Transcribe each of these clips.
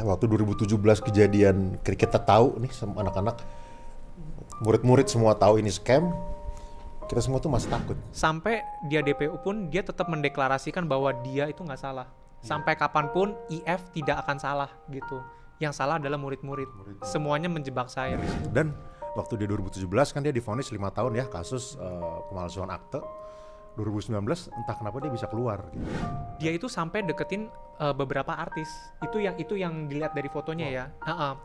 Waktu 2017 kejadian kita tahu nih sama anak-anak, murid-murid semua tahu ini scam, kita semua tuh masih takut. Sampai dia DPU pun dia tetap mendeklarasikan bahwa dia itu nggak salah. Sampai kapanpun IF tidak akan salah gitu. Yang salah adalah murid-murid. Semuanya menjebak saya di situ. Dan waktu dia 2017 kan dia divonis 5 tahun ya kasus pemalsuan akte. 2019 entah kenapa dia bisa keluar gitu. Dia itu sampai deketin beberapa artis. Itu yang dilihat dari fotonya ya.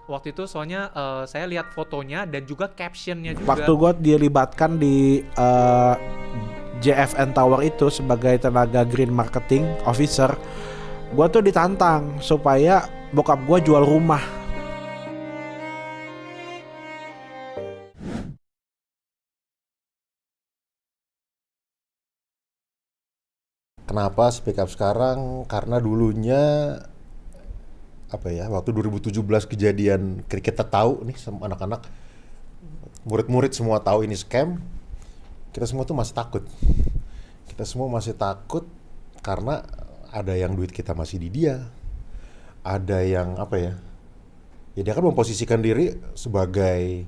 Waktu itu soalnya saya lihat fotonya dan juga captionnya juga. Waktu gue dilibatkan di JFN Tower itu sebagai tenaga green marketing officer, gue tuh ditantang supaya bokap gue jual rumah. Kenapa speak up sekarang? Karena dulunya waktu 2017 kejadian kita tahu nih sama anak-anak, murid-murid semua tahu ini scam, kita semua tuh masih takut. Kita semua masih takut karena ada yang duit kita masih di dia, ada yang ya dia kan memposisikan diri sebagai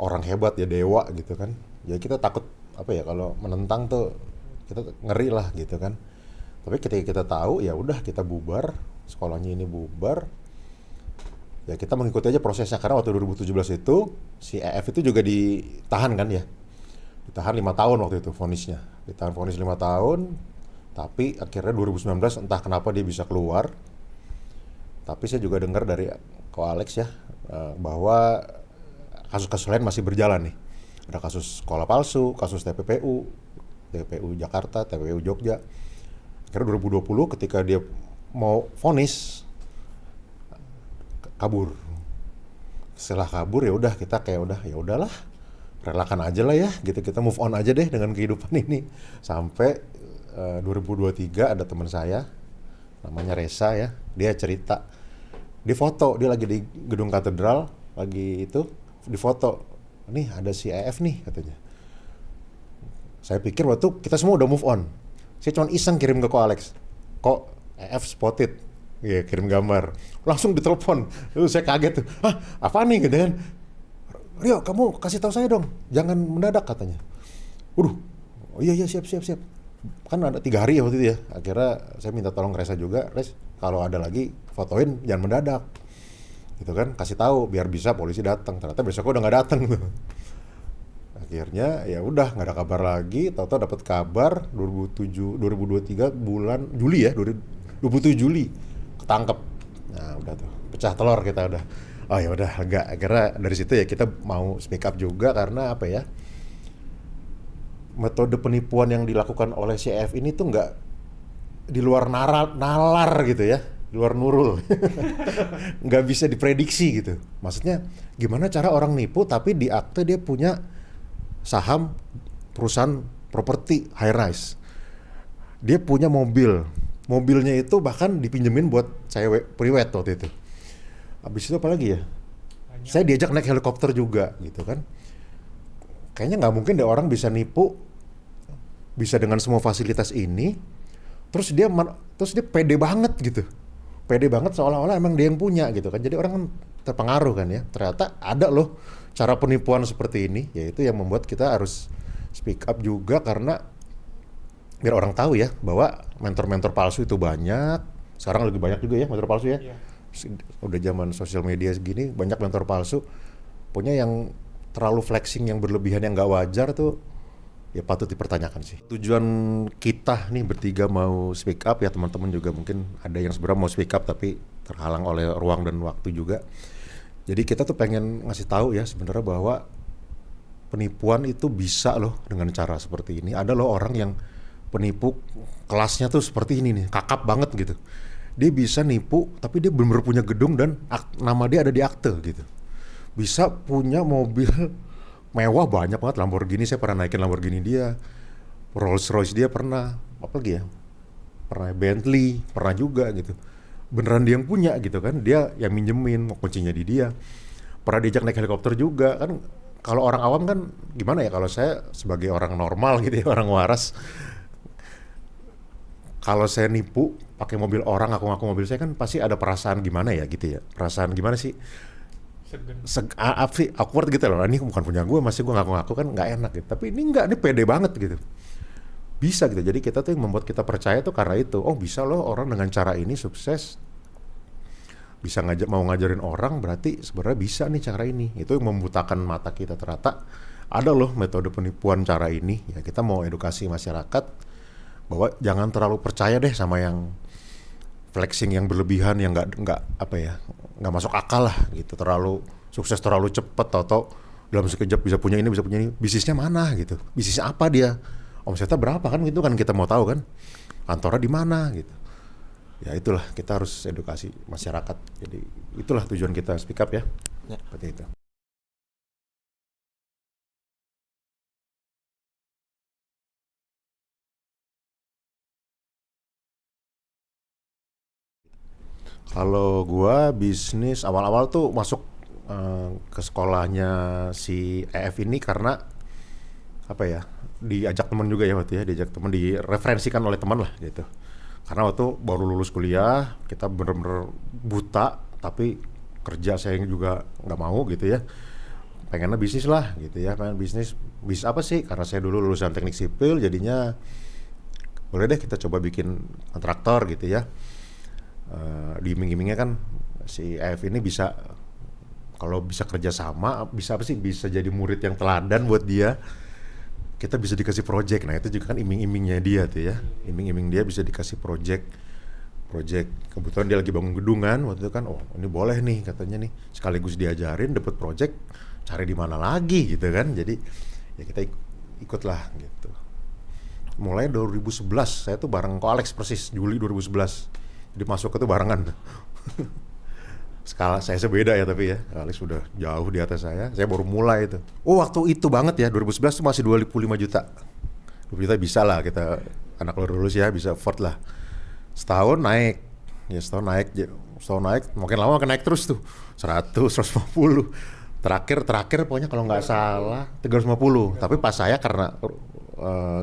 orang hebat ya, dewa gitu kan. Ya kita takut kalau menentang tuh kita ngeri lah gitu kan. Tapi ketika kita tahu ya udah kita bubar, sekolahnya ini bubar. Ya kita mengikuti aja prosesnya, karena waktu 2017 itu si EF itu juga ditahan kan ya. Ditahan 5 tahun waktu itu vonisnya. Ditahan vonis 5 tahun, tapi akhirnya 2019 entah kenapa dia bisa keluar. Tapi saya juga dengar dari Ko Alex ya, bahwa kasus-kasus lain masih berjalan nih. Ada kasus sekolah palsu, kasus TPPU Jakarta, TPPU Jogja. Akhirnya 2020 ketika dia mau vonis kabur. Setelah kabur ya udah kita kayak ya udahlah, relakan aja lah ya gitu, kita move on aja deh dengan kehidupan ini. Sampai 2023 ada teman saya namanya Reza ya, dia cerita di foto dia lagi di gedung katedral lagi itu, di foto nih ada si EF nih katanya. Saya pikir waktu kita semua udah move on. Saya cuma iseng kirim ke Ko Alex, kok EF spotted, ya kirim gambar, langsung ditelepon. Saya kaget tuh, apa nih gitu kan. Rio, kamu kasih tahu saya dong, jangan mendadak katanya. Oh iya siap. Kan ada 3 hari ya waktu itu ya. Akhirnya saya minta tolong Reza juga, Res, kalau ada lagi fotoin jangan mendadak, gitu kan, kasih tahu biar bisa polisi datang. Ternyata besok udah nggak datang tuh. Akhirnya ya udah nggak ada kabar lagi. Tahu-tahu dapat kabar 2023 bulan Juli ya, 27 Juli ketangkep. Nah udah tuh pecah telur kita udah. Oh ya udah lega. Akhirnya dari situ ya kita mau speak up juga, karena metode penipuan yang dilakukan oleh CF ini tuh nggak di luar nalar gitu ya, di luar nurul. Nggak bisa diprediksi gitu. Maksudnya gimana cara orang nipu tapi di akte dia punya saham perusahaan properti high rise. Dia punya mobilnya itu bahkan dipinjemin buat cewek priwet waktu itu. Habis itu apa lagi ya? Banyak. Saya diajak naik helikopter juga gitu kan. Kayaknya nggak mungkin deh orang bisa nipu bisa dengan semua fasilitas ini. Terus dia pede banget gitu. Pede banget seolah-olah emang dia yang punya gitu kan. Jadi orang kan terpengaruh kan ya. Ternyata ada loh cara penipuan seperti ini, yaitu yang membuat kita harus speak up juga, karena biar orang tahu ya bahwa mentor-mentor palsu itu banyak. Sekarang lagi banyak juga ya mentor palsu ya. Yeah. Udah zaman sosial media segini banyak mentor palsu. Punya yang terlalu flexing, yang berlebihan, yang nggak wajar tuh ya patut dipertanyakan sih. Tujuan kita nih bertiga mau speak up ya, teman-teman juga mungkin ada yang sebenarnya mau speak up tapi terhalang oleh ruang dan waktu juga. Jadi kita tuh pengen ngasih tahu ya sebenarnya bahwa penipuan itu bisa loh dengan cara seperti ini. Ada loh orang yang penipu kelasnya tuh seperti ini nih, kakap banget gitu. Dia bisa nipu tapi dia benar-benar punya gedung dan nama dia ada di akte gitu. Bisa punya mobil mewah banyak banget, Lamborghini, saya pernah naikin Lamborghini dia, Rolls Royce dia pernah, apa lagi ya, pernah Bentley, pernah juga gitu. Beneran dia yang punya gitu kan, dia yang minjemin, kuncinya di dia. Pernah diajak naik helikopter juga kan. Kalau orang awam kan gimana ya, kalau saya sebagai orang normal gitu ya, orang waras, kalau saya nipu pakai mobil orang, ngaku-ngaku mobil saya, kan pasti ada perasaan gimana ya gitu ya. Perasaan gimana sih? Apa sih, awkward gitu loh. Ini bukan punya gue, masih gue ngaku-ngaku, kan nggak enak gitu. Tapi ini nggak, ini pede banget gitu. Bisa gitu. Jadi kita tuh yang membuat kita percaya tuh karena itu. Oh bisa loh orang dengan cara ini sukses. Bisa mau ngajarin orang, berarti sebenarnya bisa nih cara ini. Itu yang membutakan mata kita. Ternyata ada loh metode penipuan cara ini. Ya kita mau edukasi masyarakat bahwa jangan terlalu percaya deh sama yang flexing yang berlebihan, yang nggak apa ya, nggak masuk akal lah gitu. Terlalu sukses terlalu cepet, atau dalam sekejap bisa punya ini, bisa punya ini. Bisnisnya mana gitu? Bisnisnya apa dia? Omsetnya berapa kan? Itu kan kita mau tahu kan? Kantornya di mana gitu? Ya itulah, kita harus edukasi masyarakat. Jadi itulah tujuan kita Speak Up ya. Seperti itu. Kalau gua bisnis awal-awal tuh masuk ke sekolahnya si EF ini karena apa ya, diajak teman juga ya waktu ya, diajak teman, direferensikan oleh teman lah gitu. Karena waktu baru lulus kuliah, kita bener-bener buta, tapi kerja saya juga nggak mau gitu ya. Pengennya bisnis lah gitu ya, pengen bisnis apa sih? Karena saya dulu lulusan teknik sipil, jadinya boleh deh kita coba bikin kontraktor gitu ya. Diiming-imingnya kan si EF ini bisa, kalau bisa kerja sama, bisa apa sih? Bisa jadi murid yang teladan buat dia. Kita bisa dikasih project. Nah itu juga kan iming-imingnya dia tuh ya. Iming-iming dia bisa dikasih project. Kebetulan dia lagi bangun gedungan waktu itu kan, oh ini boleh nih katanya nih, sekaligus diajarin, dapat project, cari di mana lagi gitu kan. Jadi ya kita ikutlah gitu. Mulai 2011 saya tuh bareng Ko Alex persis, Juli 2011. Jadi masuk ke tuh barengan. Skala saya sebeda ya, tapi ya Alex sudah jauh di atas saya baru mulai itu. Oh waktu itu banget ya, 2011 tuh masih 25 juta. 20 juta bisa lah kita, anak lulus ya bisa afford lah. Setahun naik, makin lama makin naik terus tuh. 100, 150. Terakhir pokoknya kalau nggak salah 350. Tapi pas saya karena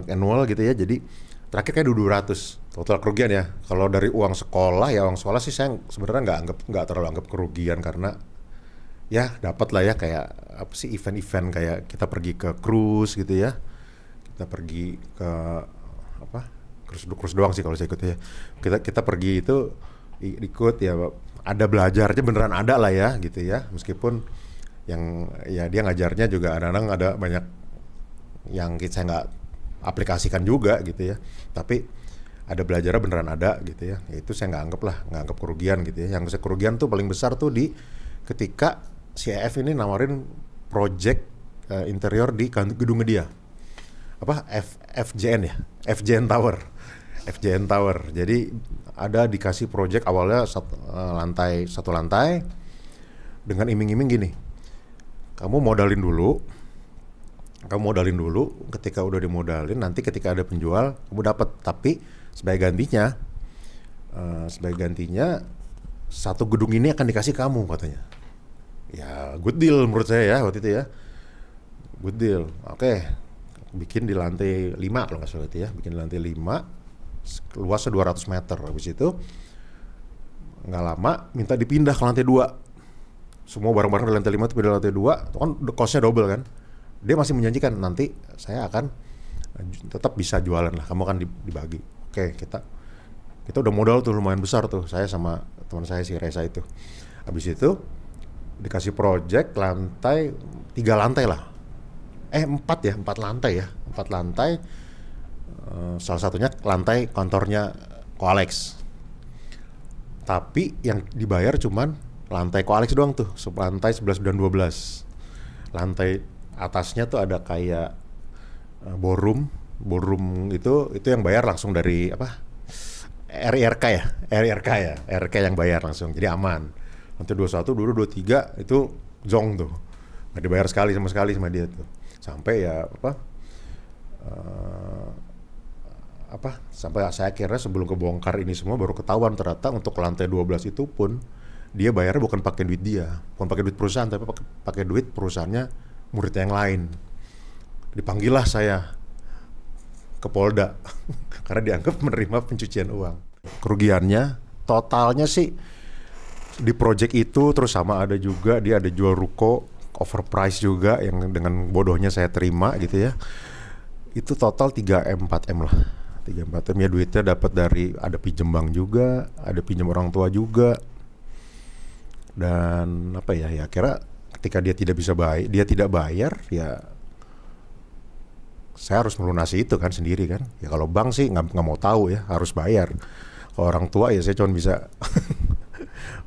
annual gitu ya, jadi terakhir kayak 200 total kerugian ya. Kalau dari uang sekolah sih saya sebenarnya nggak terlalu anggap kerugian, karena ya dapat lah ya, kayak apa sih, event-event kayak kita pergi ke cruise gitu ya, kita pergi ke apa, cruise doang sih kalau saya ikut ya, kita pergi itu ikut ya, ada belajarnya beneran ada lah ya gitu ya, meskipun yang ya dia ngajarnya juga kadang ada banyak yang saya nggak aplikasikan juga gitu ya, tapi ada belajarnya beneran ada gitu ya. Itu saya nggak anggap kerugian gitu ya. Yang kerugian tuh paling besar tuh di ketika si EF ini nawarin project interior di gedungnya dia, apa FJN ya, FJN Tower. Jadi ada dikasih project awalnya satu lantai dengan iming-iming gini, kamu modalin dulu, ketika udah dimodalin nanti ketika ada penjual kamu dapat, tapi sebagai gantinya satu gedung ini akan dikasih kamu katanya. Ya good deal menurut saya ya waktu itu ya, good deal. Oke. Bikin di lantai 5 kalau nggak salah itu ya, bikin di lantai 5, luasnya 200 meter. Habis itu nggak lama minta dipindah ke lantai 2. Semua barang-barang di lantai 5 itu pindah ke lantai 2, itu kan cost-nya double kan. Dia masih menjanjikan nanti saya akan tetap bisa jualan lah, kamu akan dibagi. Oke, kita udah modal tuh lumayan besar tuh, saya sama teman saya si Reza itu. Habis itu dikasih project lantai 3 lantai lah, 4 lantai. Salah satunya lantai kantornya Ko Alex, tapi yang dibayar cuman lantai Ko Alex doang tuh, lantai 11 dan 12. Lantai atasnya tuh ada kayak ballroom itu yang bayar langsung dari apa, RRK yang bayar langsung, jadi aman. Lantai 21, 22, 23 itu zong tuh, nggak dibayar sama sekali sama dia tuh, sampai ya sampai saya kira sebelum kebongkar ini semua baru ketahuan ternyata untuk lantai 12 itu pun dia bayarnya bukan pakai duit dia, bukan pakai duit perusahaan, tapi pakai duit perusahaannya murid yang lain. Dipanggillah saya ke Polda karena dianggap menerima pencucian uang. kerugiannya. Totalnya sih di project itu, terus sama ada juga dia ada jual ruko overprice juga yang dengan bodohnya saya terima gitu ya. Itu total 3M 4M lah. 3-4M ya, duitnya dapat dari ada pinjem bank juga, ada pinjam orang tua juga. Dan apa ya, kira ketika dia tidak bayar ya saya harus melunasi itu kan sendiri kan. Ya kalau bank sih nggak mau tahu ya, harus bayar. Kalau orang tua ya saya cuma bisa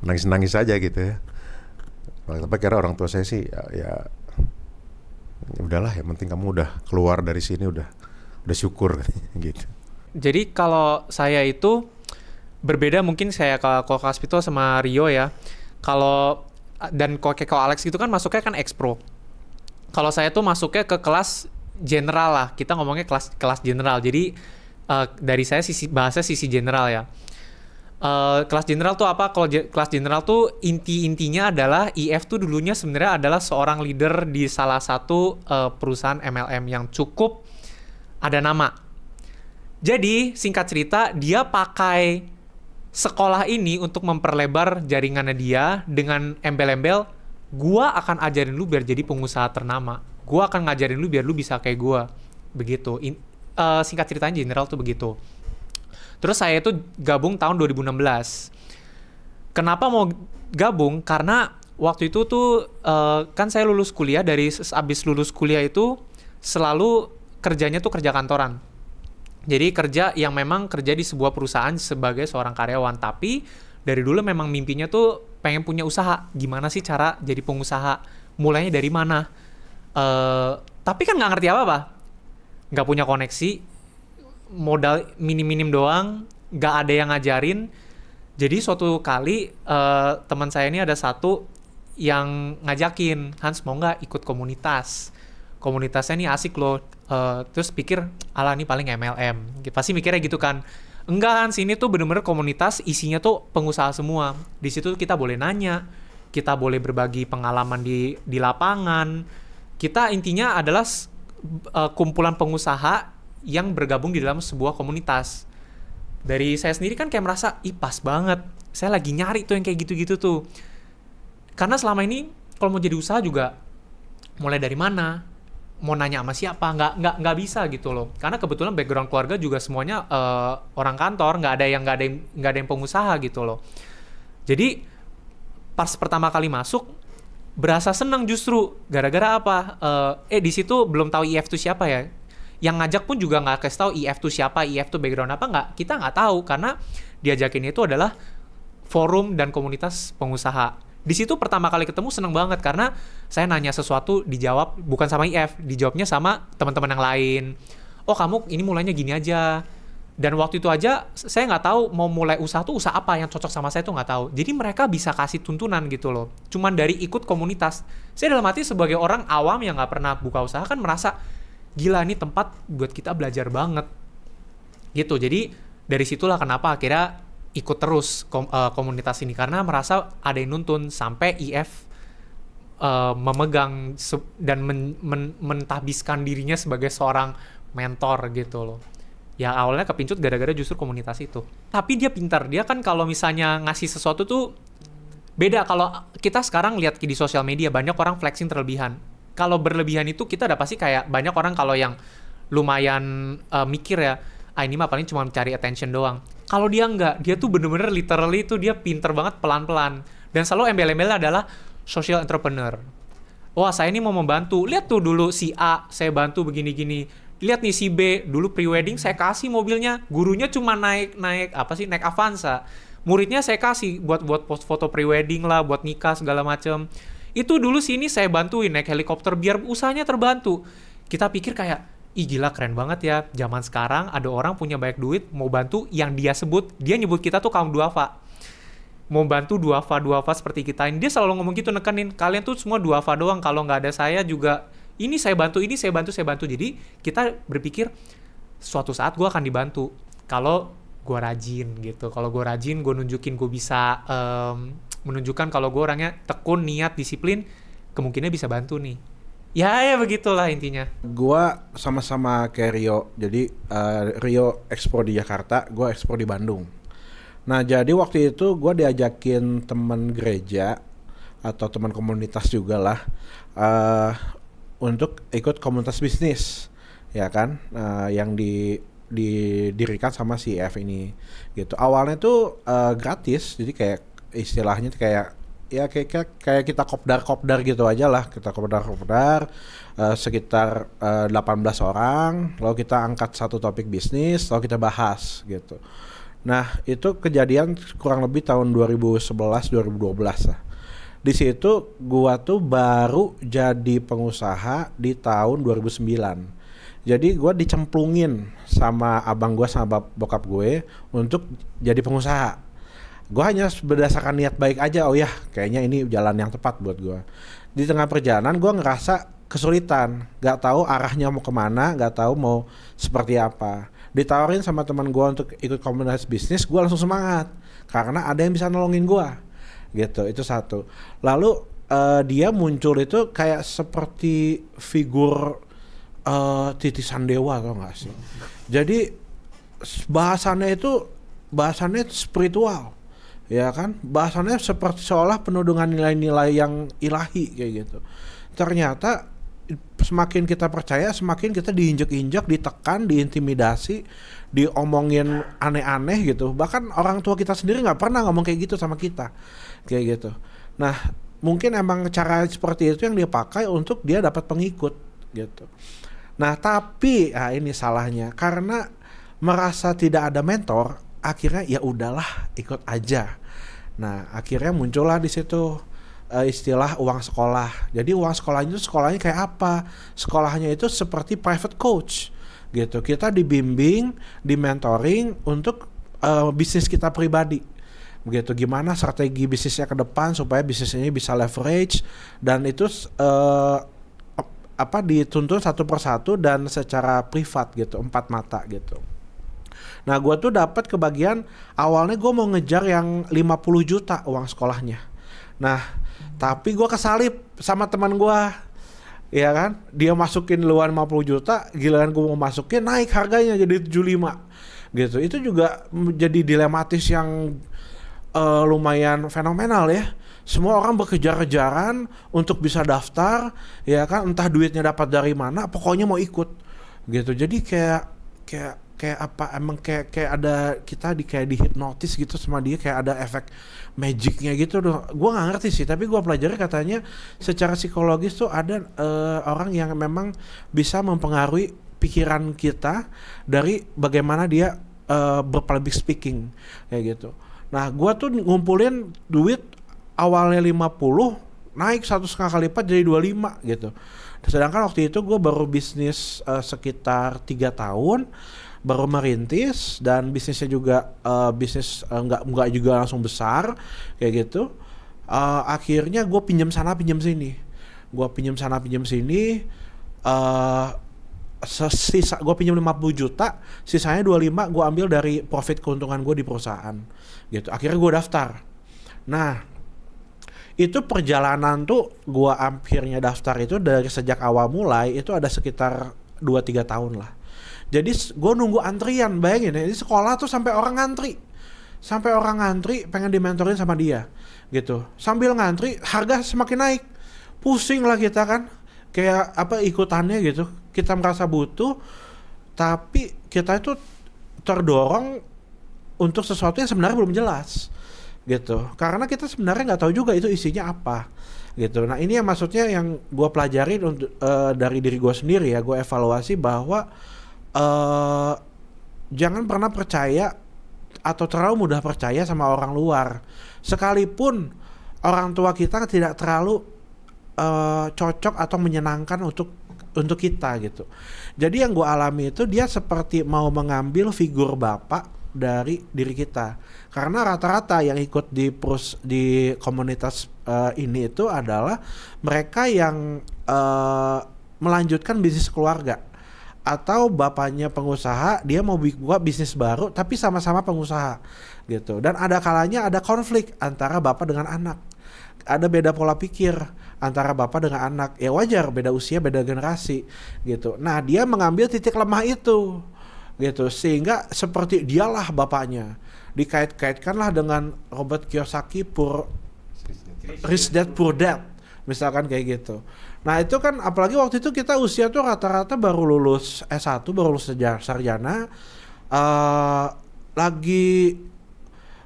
nangis-nangis saja gitu ya. Tapi kira orang tua saya sih ya udahlah, yang penting kamu udah keluar dari sini, udah syukur gitu. Jadi kalau saya itu berbeda mungkin saya kalau Kaspito sama Rio ya. Kalau dan kalau Alex itu kan masuknya kan X-Pro. Kalau saya tuh masuknya ke kelas general lah. Kita ngomongnya kelas general. Jadi dari saya bahasa sisi general ya. Kelas general tuh apa? Kalau kelas general tuh intinya adalah IF tuh dulunya sebenarnya adalah seorang leader di salah satu perusahaan MLM yang cukup ada nama. Jadi singkat cerita dia pakai sekolah ini untuk memperlebar jaringannya dia dengan embel-embel, gua akan ajarin lu biar jadi pengusaha ternama. Gua akan ngajarin lu biar lu bisa kayak gua. Begitu. Singkat ceritanya general tuh begitu. Terus saya itu gabung tahun 2016. Kenapa mau gabung? Karena waktu itu tuh kan saya lulus kuliah, abis lulus kuliah itu selalu kerjanya tuh kerja kantoran. Jadi kerja yang memang kerja di sebuah perusahaan sebagai seorang karyawan. Tapi dari dulu memang mimpinya tuh pengen punya usaha. Gimana sih cara jadi pengusaha? Mulainya dari mana? Tapi kan nggak ngerti apa-apa. Nggak punya koneksi. Modal minim-minim doang. Nggak ada yang ngajarin. Jadi suatu kali teman saya ini ada satu yang ngajakin, Hans mau nggak ikut komunitas? Komunitasnya ini asik loh. Terus pikir, ala ini paling MLM. Pasti mikirnya gitu kan. Enggak kan, sini tuh bener-bener komunitas isinya tuh pengusaha semua. Di situ kita boleh nanya, kita boleh berbagi pengalaman di lapangan. Kita intinya adalah kumpulan pengusaha yang bergabung di dalam sebuah komunitas. Dari saya sendiri kan kayak merasa, pas banget. Saya lagi nyari tuh yang kayak gitu-gitu tuh. Karena selama ini kalau mau jadi usaha juga mulai dari mana? Mau nanya sama siapa, nggak bisa gitu loh, karena kebetulan background keluarga juga semuanya orang kantor, nggak ada yang pengusaha gitu loh. Jadi pas pertama kali masuk berasa senang justru gara-gara apa, di situ belum tahu IF itu siapa ya, yang ngajak pun juga nggak kasih tahu IF itu siapa, IF itu background apa, kita nggak tahu karena diajakin itu adalah forum dan komunitas pengusaha. Di situ pertama kali ketemu seneng banget karena saya nanya sesuatu dijawab bukan sama IF, dijawabnya sama teman-teman yang lain. Oh kamu ini mulainya gini aja. Dan waktu itu aja saya nggak tahu mau mulai usaha tuh usaha apa yang cocok sama saya tuh nggak tahu. Jadi mereka bisa kasih tuntunan gitu loh. Cuman dari ikut komunitas. Saya dalam hati sebagai orang awam yang nggak pernah buka usaha kan merasa gila ini tempat buat kita belajar banget. Gitu. Jadi dari situlah kenapa akhirnya ikut terus komunitas ini karena merasa ada yang nuntun sampai IF memegang dan mentahbiskan dirinya sebagai seorang mentor gitu loh. Ya awalnya kepincut gara-gara justru komunitas itu. Tapi dia pintar, dia kan kalau misalnya ngasih sesuatu tuh beda. Kalau kita sekarang lihat di sosial media banyak orang flexing terlebihan. Kalau berlebihan itu kita udah pasti kayak banyak orang kalau yang lumayan mikir ya, ini mah paling cuma cari attention doang. Kalau dia enggak, dia tuh bener-bener literally tuh dia pinter banget pelan-pelan. Dan selalu embel-embelnya adalah social entrepreneur. Wah saya ini mau membantu, lihat tuh dulu si A saya bantu begini-gini. Lihat nih si B, dulu pre-wedding saya kasih mobilnya, gurunya cuma naik Avanza. Muridnya saya kasih buat foto pre-wedding lah, buat nikah segala macem. Itu dulu sini saya bantuin naik helikopter biar usahanya terbantu. Kita pikir kayak, ih gila keren banget ya, zaman sekarang ada orang punya banyak duit mau bantu yang dia nyebut kita tuh kaum duafa, mau bantu duafa seperti kita ini. Dia selalu ngomong gitu, nekenin kalian tuh semua duafa doang, kalau nggak ada saya juga ini saya bantu. Jadi kita berpikir suatu saat gue akan dibantu kalau gue rajin gitu. Kalau gue rajin, gue nunjukin gue bisa menunjukkan kalau gue orangnya tekun, niat, disiplin, kemungkinan bisa bantu nih. Ya begitulah intinya. Gua sama-sama kayak Rio. Jadi Rio ekspor di Jakarta, gua ekspor di Bandung. Nah jadi waktu itu gue diajakin teman gereja atau teman komunitas juga lah untuk ikut komunitas bisnis, ya kan, yang didirikan sama si F ini gitu. Awalnya tuh gratis, jadi kayak istilahnya tuh kayak ya kayak kita kopdar gitu aja lah, kita kopdar sekitar 18 orang, lalu kita angkat satu topik bisnis, lalu kita bahas gitu. Nah itu kejadian kurang lebih tahun 2011-2012 lah. Di situ gua tuh baru jadi pengusaha di tahun 2009. Jadi gua dicemplungin sama abang gua sama bokap gue untuk jadi pengusaha. Gua hanya berdasarkan niat baik aja, oh ya kayaknya ini jalan yang tepat buat gua. Di tengah perjalanan gua ngerasa kesulitan, gak tahu arahnya mau kemana, gak tahu mau seperti apa. Ditawarin sama teman gua untuk ikut komunitas bisnis, gua langsung semangat karena ada yang bisa nolongin gua. Gitu, itu satu. Lalu dia muncul itu kayak seperti figur titisan dewa, tau gak sih? Jadi bahasannya spiritual, ya kan? Bahasannya seperti seolah penuh dengan nilai-nilai yang ilahi kayak gitu. Ternyata semakin kita percaya, semakin kita diinjak-injak, ditekan, diintimidasi, diomongin aneh-aneh gitu. Bahkan orang tua kita sendiri nggak pernah ngomong kayak gitu sama kita, kayak gitu. Nah, mungkin emang cara seperti itu yang dia pakai untuk dia dapat pengikut gitu. Nah, tapi ini salahnya karena merasa tidak ada mentor, akhirnya ya udahlah ikut aja. Nah, akhirnya muncullah di situ istilah uang sekolah. Jadi uang sekolahnya itu sekolahnya kayak apa? Sekolahnya itu seperti private coach gitu. Kita dibimbing, dimentoring untuk bisnis kita pribadi. Begitu, gimana strategi bisnisnya ke depan supaya bisnis ini bisa leverage, dan itu dituntun satu persatu dan secara privat gitu, 4 mata gitu. Nah, gue tuh dapat kebagian awalnya gue mau ngejar yang 50 juta uang sekolahnya. Nah, tapi gue kesalip sama teman gue, ya kan, dia masukin luar 50 juta, giliran gue mau masukin naik harganya jadi 75 gitu. Itu juga jadi dilematis yang lumayan fenomenal ya. Semua orang berkejar-kejaran untuk bisa daftar, ya kan, entah duitnya dapat dari mana, pokoknya mau ikut gitu. Jadi kayak apa, emang kayak ada kita kayak dihipnotis gitu sama dia, kayak ada efek magicnya gitu. Gue nggak ngerti sih, tapi gue pelajari katanya secara psikologis tuh ada orang yang memang bisa mempengaruhi pikiran kita dari bagaimana dia berpublic speaking kayak gitu. Nah, gue tuh ngumpulin duit awalnya 50, naik 1,5 kali lipat jadi 25 gitu. Sedangkan waktu itu gue baru bisnis sekitar 3 tahun, baru merintis, dan bisnisnya juga bisnis nggak juga langsung besar kayak gitu. Akhirnya gue pinjam sana pinjam sini, sisa gue pinjam 50 juta, sisanya 25 gue ambil dari profit keuntungan gue di perusahaan gitu. Akhirnya gue daftar. Nah, itu perjalanan tuh gue akhirnya daftar itu dari sejak awal mulai itu ada sekitar 2-3 tahun lah. Jadi gue nunggu antrian, bayangin ya, di sekolah tuh sampai orang ngantri pengen dimentorin sama dia gitu. Sambil ngantri harga semakin naik, pusing lah kita kan, kayak apa ikutannya gitu. Kita merasa butuh, tapi kita itu terdorong untuk sesuatu yang sebenarnya belum jelas gitu, karena kita sebenarnya nggak tahu juga itu isinya apa gitu. Nah, ini yang maksudnya yang gue pelajarin untuk dari diri gue sendiri ya, gue evaluasi bahwa jangan pernah percaya atau terlalu mudah percaya sama orang luar, sekalipun orang tua kita tidak terlalu cocok atau menyenangkan untuk kita gitu. Jadi yang gue alami itu dia seperti mau mengambil figur bapak dari diri kita, karena rata-rata yang ikut di komunitas ini itu adalah mereka yang melanjutkan bisnis keluarga, atau bapaknya pengusaha, dia mau buat bisnis baru tapi sama-sama pengusaha gitu. Dan ada kalanya ada konflik antara bapak dengan anak, ada beda pola pikir antara bapak dengan anak, ya wajar, beda usia, beda generasi gitu. Nah, dia mengambil titik lemah itu gitu, sehingga seperti dialah bapaknya, dikait-kaitkanlah dengan Robert Kiyosaki Rich Dad Poor Dad, misalkan kayak gitu. Nah itu kan apalagi waktu itu kita usia tuh rata-rata baru lulus S1, baru lulus sarjana, lagi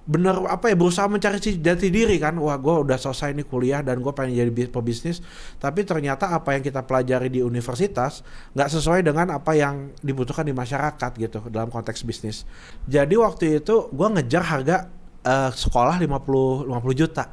bener berusaha mencari jati diri kan. Wah, gue udah selesai nih kuliah dan gue pengen jadi pebisnis, tapi ternyata apa yang kita pelajari di universitas nggak sesuai dengan apa yang dibutuhkan di masyarakat gitu dalam konteks bisnis. Jadi waktu itu gue ngejar harga sekolah 50 juta.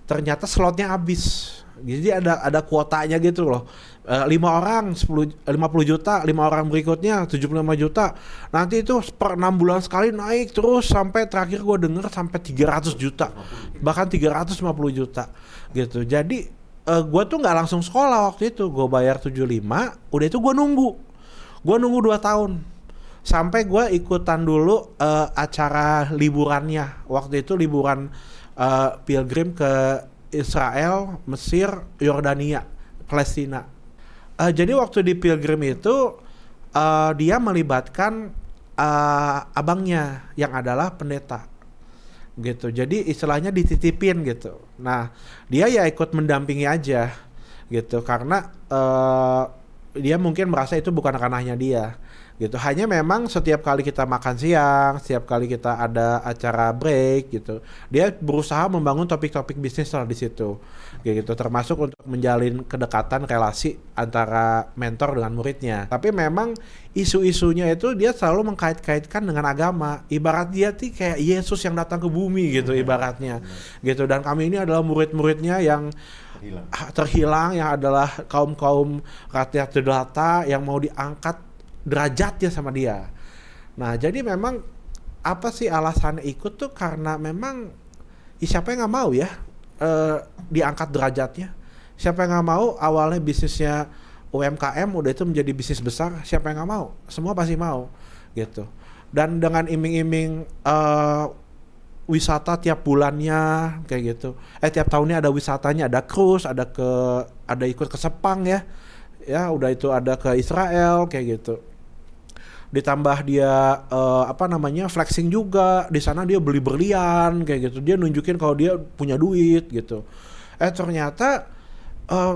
Ternyata slotnya habis. Jadi ada kuotanya gitu loh. 5 orang 50 juta, 5 orang berikutnya 75 juta. Nanti itu per 6 bulan sekali naik terus sampai terakhir gue denger sampai 300 juta. Bahkan 350 juta gitu. Jadi gue tuh nggak langsung sekolah waktu itu. Gue bayar 75, udah itu gue nunggu 2 tahun. Sampai gue ikutan dulu acara liburannya. Waktu itu liburan pilgrim ke Israel, Mesir, Yordania, Palestina. Jadi waktu di pilgrim itu dia melibatkan abangnya yang adalah pendeta gitu. Jadi istilahnya dititipin gitu. Nah dia ya ikut mendampingi aja gitu, karena dia mungkin merasa itu bukan ranahnya dia gitu. Hanya memang setiap kali kita makan siang, setiap kali kita ada acara break gitu, dia berusaha membangun topik-topik bisnis lah di situ kayak gitu, termasuk untuk menjalin kedekatan relasi antara mentor dengan muridnya. Tapi memang isu-isunya itu dia selalu mengkait-kaitkan dengan agama. Ibarat dia tuh kayak Yesus yang datang ke bumi gitu ibaratnya gitu. Dan kami ini adalah murid-muridnya yang terhilang, yang adalah kaum-kaum rakyat jelata yang mau diangkat derajatnya sama dia. Nah jadi memang apa sih alasannya ikut tuh karena memang siapa yang nggak mau ya diangkat derajatnya. Siapa yang nggak mau awalnya bisnisnya UMKM udah itu menjadi bisnis besar. Siapa yang nggak mau? Semua pasti mau gitu. Dan dengan iming-iming wisata tiap bulannya kayak gitu, tiap tahunnya ada wisatanya, ada cruise, ada ikut ke Sepang ya, udah itu ada ke Israel kayak gitu. Ditambah dia flexing juga di sana, dia beli berlian kayak gitu, dia nunjukin kalau dia punya duit gitu. Ternyata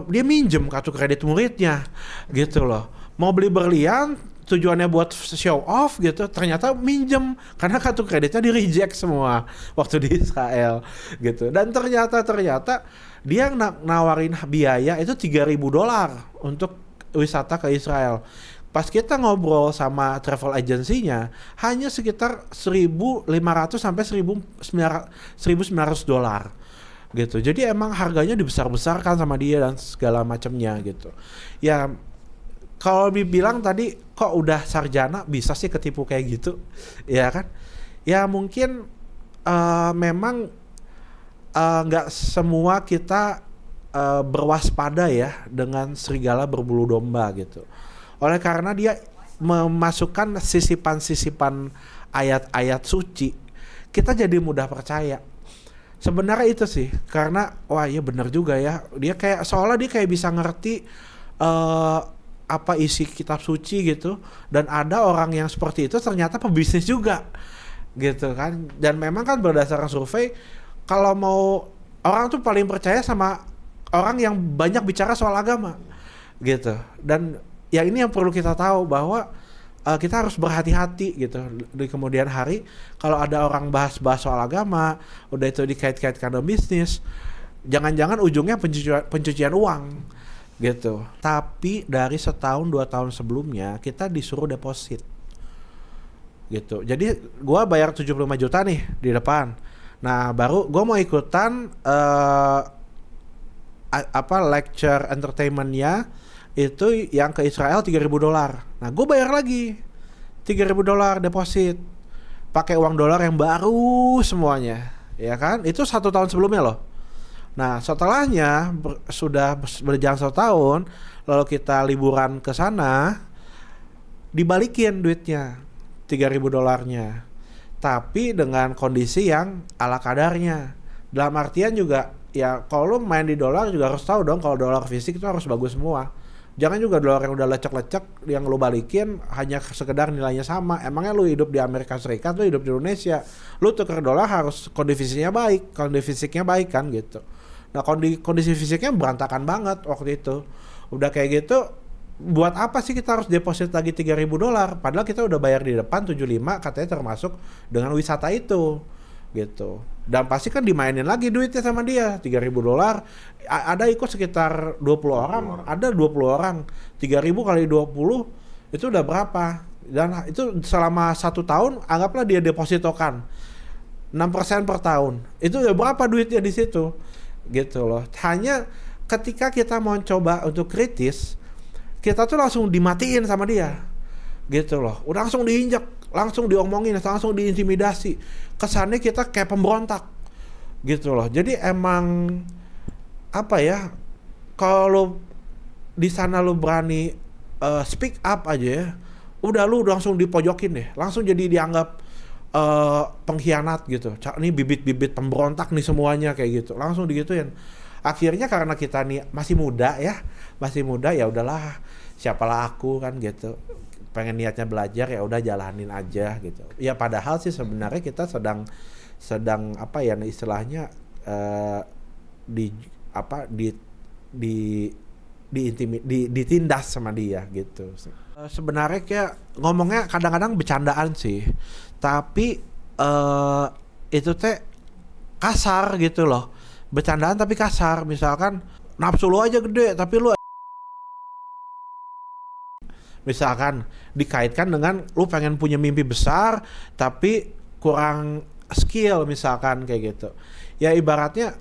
dia minjem kartu kredit muridnya gitu loh, mau beli berlian tujuannya buat show off gitu, ternyata minjem karena kartu kreditnya di reject semua waktu di Israel gitu. Dan ternyata dia nawarin biaya itu $3,000 untuk wisata ke Israel. Pas kita ngobrol sama travel agency-nya, hanya sekitar 1.500 sampai 1.900 dolar gitu. Jadi emang harganya dibesar-besarkan sama dia dan segala macamnya gitu. Ya kalau dibilang tadi kok udah sarjana bisa sih ketipu kayak gitu, ya kan? Ya mungkin memang nggak semua kita berwaspada ya dengan serigala berbulu domba gitu. Oleh karena dia memasukkan sisipan-sisipan ayat-ayat suci, kita jadi mudah percaya. Sebenarnya itu sih, karena wah iya benar juga ya. Dia kayak seolah dia kayak bisa ngerti apa isi kitab suci gitu. Dan ada orang yang seperti itu ternyata pebisnis juga gitu kan. Dan memang kan berdasarkan survei, kalau mau orang tuh paling percaya sama orang yang banyak bicara soal agama gitu. Dan ya ini yang perlu kita tahu, bahwa kita harus berhati-hati gitu di kemudian hari kalau ada orang bahas-bahas soal agama, udah itu dikait-kaitkan dengan bisnis, jangan-jangan ujungnya pencucian uang gitu. Tapi dari 1-2 tahun sebelumnya kita disuruh deposit gitu. Jadi gua bayar 75 juta nih di depan. Nah, baru gua mau ikutan lecture entertainment-nya itu yang ke Israel $3,000. Nah gue bayar lagi $3,000 deposit pakai uang dolar yang baru semuanya, ya kan? Itu 1 tahun sebelumnya loh. Nah setelahnya sudah berjalan 1 tahun, lalu kita liburan ke sana, dibalikin duitnya $3,000, tapi dengan kondisi yang ala kadarnya. Dalam artian juga ya kalau lu main di dolar juga harus tahu dong kalau dolar fisik itu harus bagus semua. Jangan juga dolar yang udah lecek-lecek yang lu balikin hanya sekedar nilainya sama. Emangnya lu hidup di Amerika Serikat, lu hidup di Indonesia, lu tukar dolar harus kondisi fisiknya baik kan gitu. Nah kondisi fisiknya berantakan banget waktu itu. Udah kayak gitu, buat apa sih kita harus deposit lagi $3.000? Padahal kita udah bayar di depan 75 katanya termasuk dengan wisata itu gitu. Dan pasti kan dimainin lagi duitnya sama dia, $3.000. Ada ikut sekitar 20 orang, ada 20 orang. 3.000 kali 20 itu udah berapa? Dan itu selama 1 tahun anggaplah dia depositokan 6% per tahun. Itu udah berapa duitnya di situ? Gitu loh. Hanya ketika kita mau coba untuk kritis, kita tuh langsung dimatiin sama dia. Gitu loh. Udah langsung diinjak, langsung diomongin, langsung diintimidasi. Kesannya kita kayak pemberontak. Gitu loh. Jadi emang apa ya? Kalau di sana lu berani speak up aja ya, udah lu langsung dipojokin deh. Langsung jadi dianggap pengkhianat gitu. Ini bibit-bibit pemberontak nih semuanya kayak gitu. Langsung digituin. Akhirnya karena kita nih masih muda ya udahlah, siapalah aku kan gitu. Pengen niatnya belajar ya udah jalanin aja gitu. Ya padahal sih sebenarnya kita sedang apa ya istilahnya ditindas sama dia gitu. Sebenarnya kayak ngomongnya kadang-kadang bercandaan sih. Tapi itu teh kasar gitu loh. Bercandaan tapi kasar. Misalkan nafsu lu aja gede tapi lu misalkan dikaitkan dengan lu pengen punya mimpi besar tapi kurang skill misalkan kayak gitu. Ya ibaratnya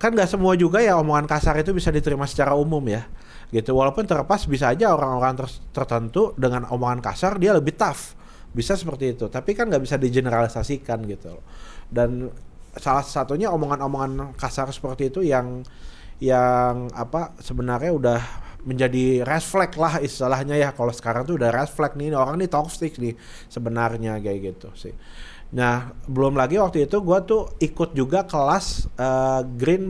kan nggak semua juga ya omongan kasar itu bisa diterima secara umum ya gitu. Walaupun terlepas bisa aja orang-orang tertentu dengan omongan kasar dia lebih tough, bisa seperti itu. Tapi kan nggak bisa digeneralisasikan gitu. Dan salah satunya omongan-omongan kasar seperti itu yang apa sebenarnya udah menjadi red flag lah istilahnya ya. Kalau sekarang tuh udah red flag nih, orang nih toxic nih sebenarnya kayak gitu sih. Nah belum lagi waktu itu gue tuh ikut juga kelas Green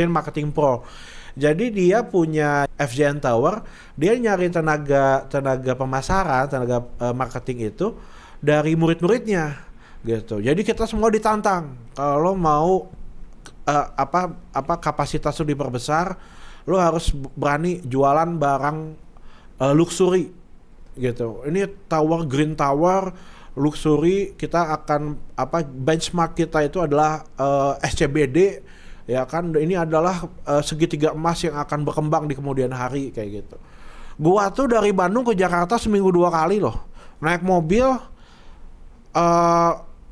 Marketing Pro. Jadi dia punya FJN Tower, dia nyari tenaga pemasaran, tenaga marketing itu dari murid-muridnya gitu. Jadi kita semua ditantang kalau mau kapasitas lu diperbesar, lu harus berani jualan barang luxury gitu. Ini tower, Green Tower luxury, kita akan benchmark kita itu adalah SCBD ya kan. Ini adalah segitiga emas yang akan berkembang di kemudian hari kayak gitu. Gua tuh dari Bandung ke Jakarta seminggu 2 kali loh, naik mobil,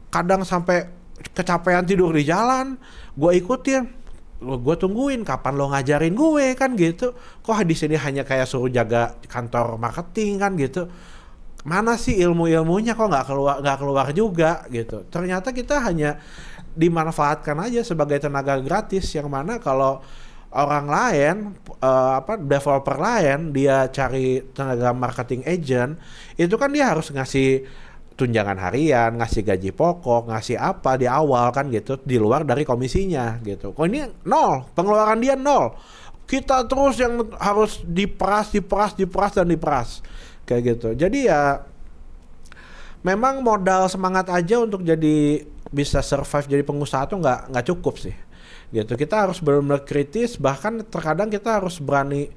kadang sampai kecapean tidur di jalan. Gue ikutin, gue tungguin kapan lo ngajarin gue kan gitu. Kok di sini hanya kayak suruh jaga kantor marketing kan gitu. Mana sih ilmunya kok nggak keluar juga gitu. Ternyata kita hanya dimanfaatkan aja sebagai tenaga gratis, yang mana kalau orang lain developer lain dia cari tenaga marketing agent, itu kan dia harus ngasih tunjangan harian, ngasih gaji pokok, ngasih apa di awal kan gitu, di luar dari komisinya gitu. Kok ini nol, pengeluaran dia nol. Kita terus yang harus diperas kayak gitu. Jadi ya memang modal semangat aja untuk jadi bisa survive jadi pengusaha tuh nggak cukup sih gitu. Kita harus benar-benar kritis, bahkan terkadang kita harus berani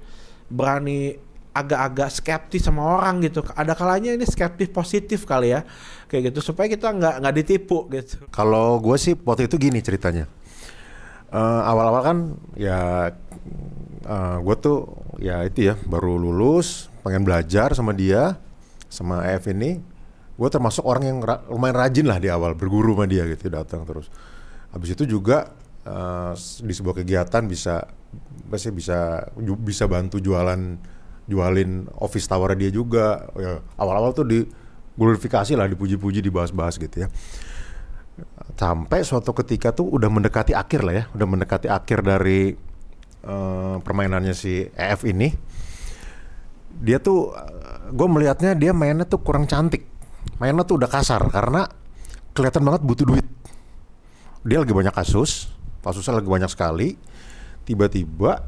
agak-agak skeptis sama orang gitu. Ada kalanya ini skeptis positif kali ya kayak gitu, supaya kita nggak ditipu gitu. Kalau gue sih waktu itu gini ceritanya, awal-awal kan ya gue tuh ya itu ya baru lulus, pengen belajar sama dia, sama EF ini. Gue termasuk orang yang lumayan rajin lah di awal, berguru sama dia gitu, datang terus. Habis itu juga di sebuah kegiatan bisa bantu jualin office tower dia juga. Ya, awal-awal tuh diglorifikasi lah, dipuji-puji, dibahas-bahas gitu ya. Sampai suatu ketika tuh udah mendekati akhir dari permainannya si EF ini. Dia tuh gue melihatnya dia mainnya tuh kurang cantik. Mainnya tuh udah kasar karena kelihatan banget butuh duit. dia lagi banyak kasusnya lagi banyak sekali. Tiba-tiba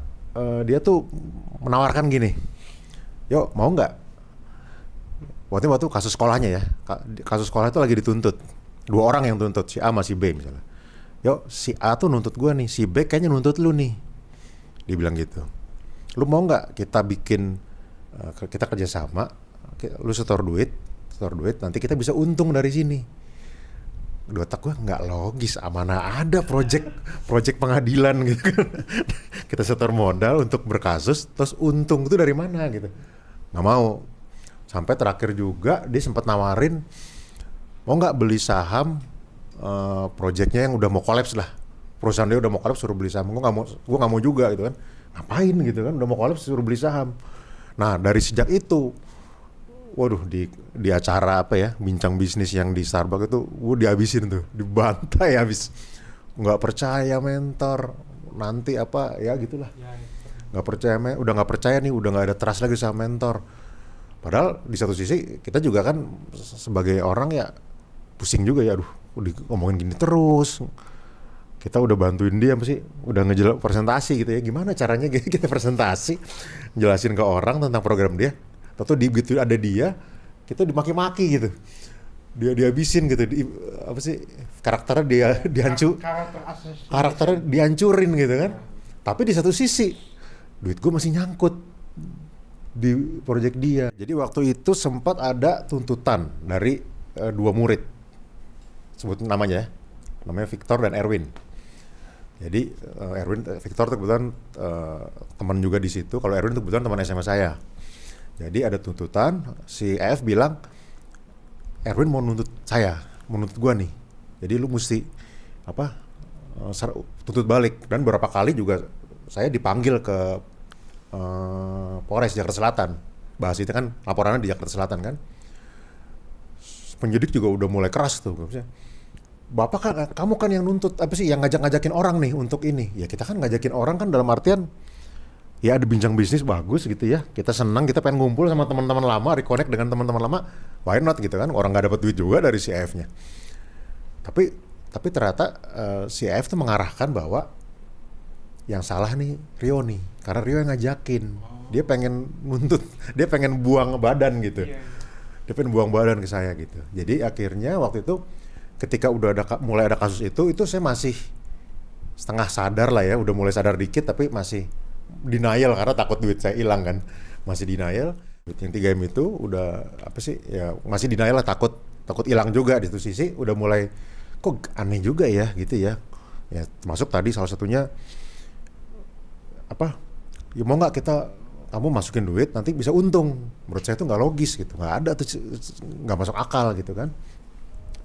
dia tuh menawarkan gini, yuk mau nggak? Waktu kasus sekolahnya ya, kasus sekolah itu lagi dituntut. 2 orang yang tuntut, si A sama si B misalnya. Yuk si A tuh nuntut gua nih, si B kayaknya nuntut lu nih. Dia bilang gitu. Lu mau nggak kita bikin, kita kerjasama, lu setor duit, nanti kita bisa untung dari sini. Di otak gue nggak logis, mana ada project pengadilan gitu kan. Kita setor modal untuk berkasus, terus untung itu dari mana gitu. Nggak mau. Sampai terakhir juga dia sempat nawarin, mau nggak beli saham projectnya yang udah mau kolaps lah. Perusahaan dia udah mau kolaps, suruh beli saham. Gue nggak mau juga gitu kan. Ngapain gitu kan, udah mau kolaps suruh beli saham. Nah dari sejak itu, waduh, di acara apa ya, bincang bisnis yang di Starbucks itu, gue dihabisin tuh, dibantai habis. Nggak percaya mentor, nanti apa ya gitulah. Nggak percaya, udah nggak percaya nih, udah nggak ada trust lagi sama mentor. Padahal di satu sisi kita juga kan sebagai orang ya pusing juga ya, aduh, udah ngomongin gini terus. Kita udah bantuin dia sih, udah presentasi gitu ya, gimana caranya kita presentasi, jelasin ke orang tentang program dia. Atau begitu ada dia, kita dimaki-maki gitu, dia dihabisin gitu, apa sih karakternya karakternya dihancurin gitu kan. Tapi di satu sisi duit gue masih nyangkut di proyek dia. Jadi waktu itu sempat ada tuntutan dari 2 murid, sebut namanya Victor dan Erwin. Jadi Victor tuh kebetulan teman juga di situ, kalau Erwin tuh kebetulan teman SMA saya. Jadi ada tuntutan, si EF bilang, Erwin mau nuntut gua nih. Jadi lu mesti tuntut balik. Dan beberapa kali juga saya dipanggil ke Polres Jakarta Selatan. Bahas itu kan laporannya di Jakarta Selatan kan. Penyidik juga udah mulai keras tuh. Bapak kan, kamu kan yang nuntut, yang ngajak-ngajakin orang nih untuk ini. Ya kita kan ngajakin orang kan dalam artian, ya ada bincang bisnis bagus gitu ya, kita senang, kita pengen ngumpul sama teman-teman lama, reconnect dengan teman-teman lama, why not gitu kan, orang nggak dapat duit juga dari si EF-nya. Tapi ternyata si EF tuh mengarahkan bahwa yang salah nih Rio nih, karena Rio yang ngajakin, dia pengen nuntut, dia pengen buang badan gitu, dia pengen buang badan ke saya gitu. Jadi akhirnya waktu itu ketika udah mulai ada kasus itu saya masih setengah sadar lah ya, udah mulai sadar dikit tapi masih denial karena takut duit saya hilang kan, masih denial. Yang 3M itu udah masih denial lah, takut hilang juga. Di satu sisi udah mulai kok aneh juga ya gitu ya. Ya termasuk tadi salah satunya ya mau nggak kamu masukin duit nanti bisa untung. Menurut saya itu nggak logis gitu, nggak ada tuh, nggak masuk akal gitu kan.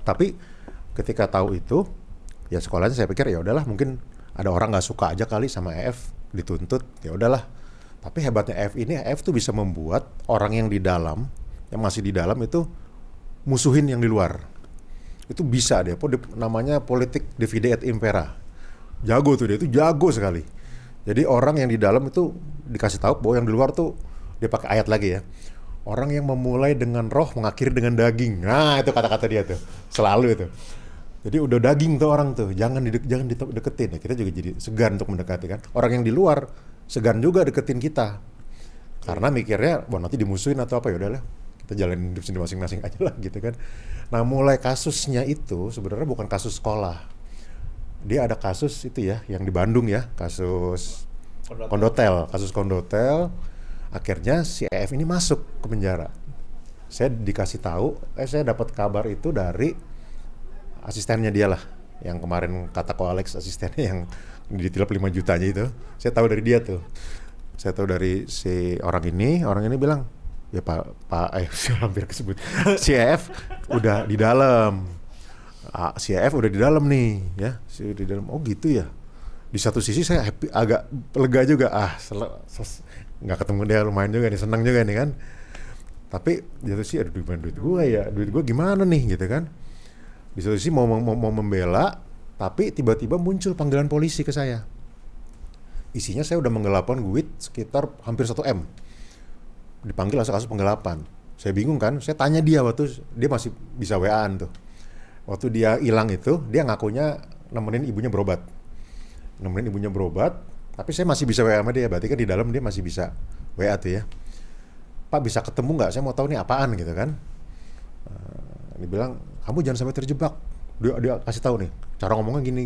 Tapi ketika tahu itu ya sekolahnya saya pikir ya udahlah, mungkin ada orang nggak suka aja kali sama EF, dituntut, ya udahlah. Tapi hebatnya EF tuh bisa membuat orang yang di dalam, yang masih di dalam itu musuhin yang di luar. Itu bisa dia, namanya politik divide et impera. Jago tuh dia, itu jago sekali. Jadi orang yang di dalam itu dikasih tahu bahwa yang di luar tuh, dia pakai ayat lagi ya. Orang yang memulai dengan roh mengakhiri dengan daging. Nah, itu kata-kata dia tuh. Selalu itu. Jadi udah daging tuh orang tuh, jangan deketin. Ya, kita juga jadi segan untuk mendekati kan. Orang yang di luar segan juga deketin kita. Karena mikirnya, wah nanti dimusuhin atau apa, ya udahlah. Kita jalanin hidup sendiri masing-masing aja lah gitu kan. Nah, mulai kasusnya itu sebenarnya bukan kasus sekolah. Dia ada kasus itu ya, yang di Bandung ya, kasus Kondotel. Kasus Kondotel. Akhirnya si EF ini masuk ke penjara. Saya dikasih tahu, saya dapat kabar itu dari asistennya dia lah, yang kemarin kata Ko Alex, asistennya yang ditilap 5 jutanya itu. Saya tahu dari dia tuh. Saya tahu dari si orang ini bilang, ya Pak hampir kesebut. Si EF udah di dalam. Si EF udah di dalam nih, ya. Di dalam. Oh gitu ya. Di satu sisi saya happy, agak lega juga. Nggak ketemu dia, lumayan juga nih, senang juga nih kan. Tapi di satu sisi, aduh duit gue gimana nih gitu kan. Di satu sisi mau membela, tapi tiba-tiba muncul panggilan polisi ke saya. Isinya saya udah menggelapan duit sekitar hampir 1M. Dipanggil kasus penggelapan. Saya bingung kan, saya tanya dia waktu dia masih bisa WA-an tuh. Waktu dia hilang itu, dia ngakunya nemenin ibunya berobat. Tapi saya masih bisa WA sama dia, berarti kan di dalam dia masih bisa WA tuh ya. Pak bisa ketemu nggak? Saya mau tahu nih apaan gitu kan. Dia bilang, kamu jangan sampai terjebak. Dia kasih tahu nih, cara ngomongnya gini.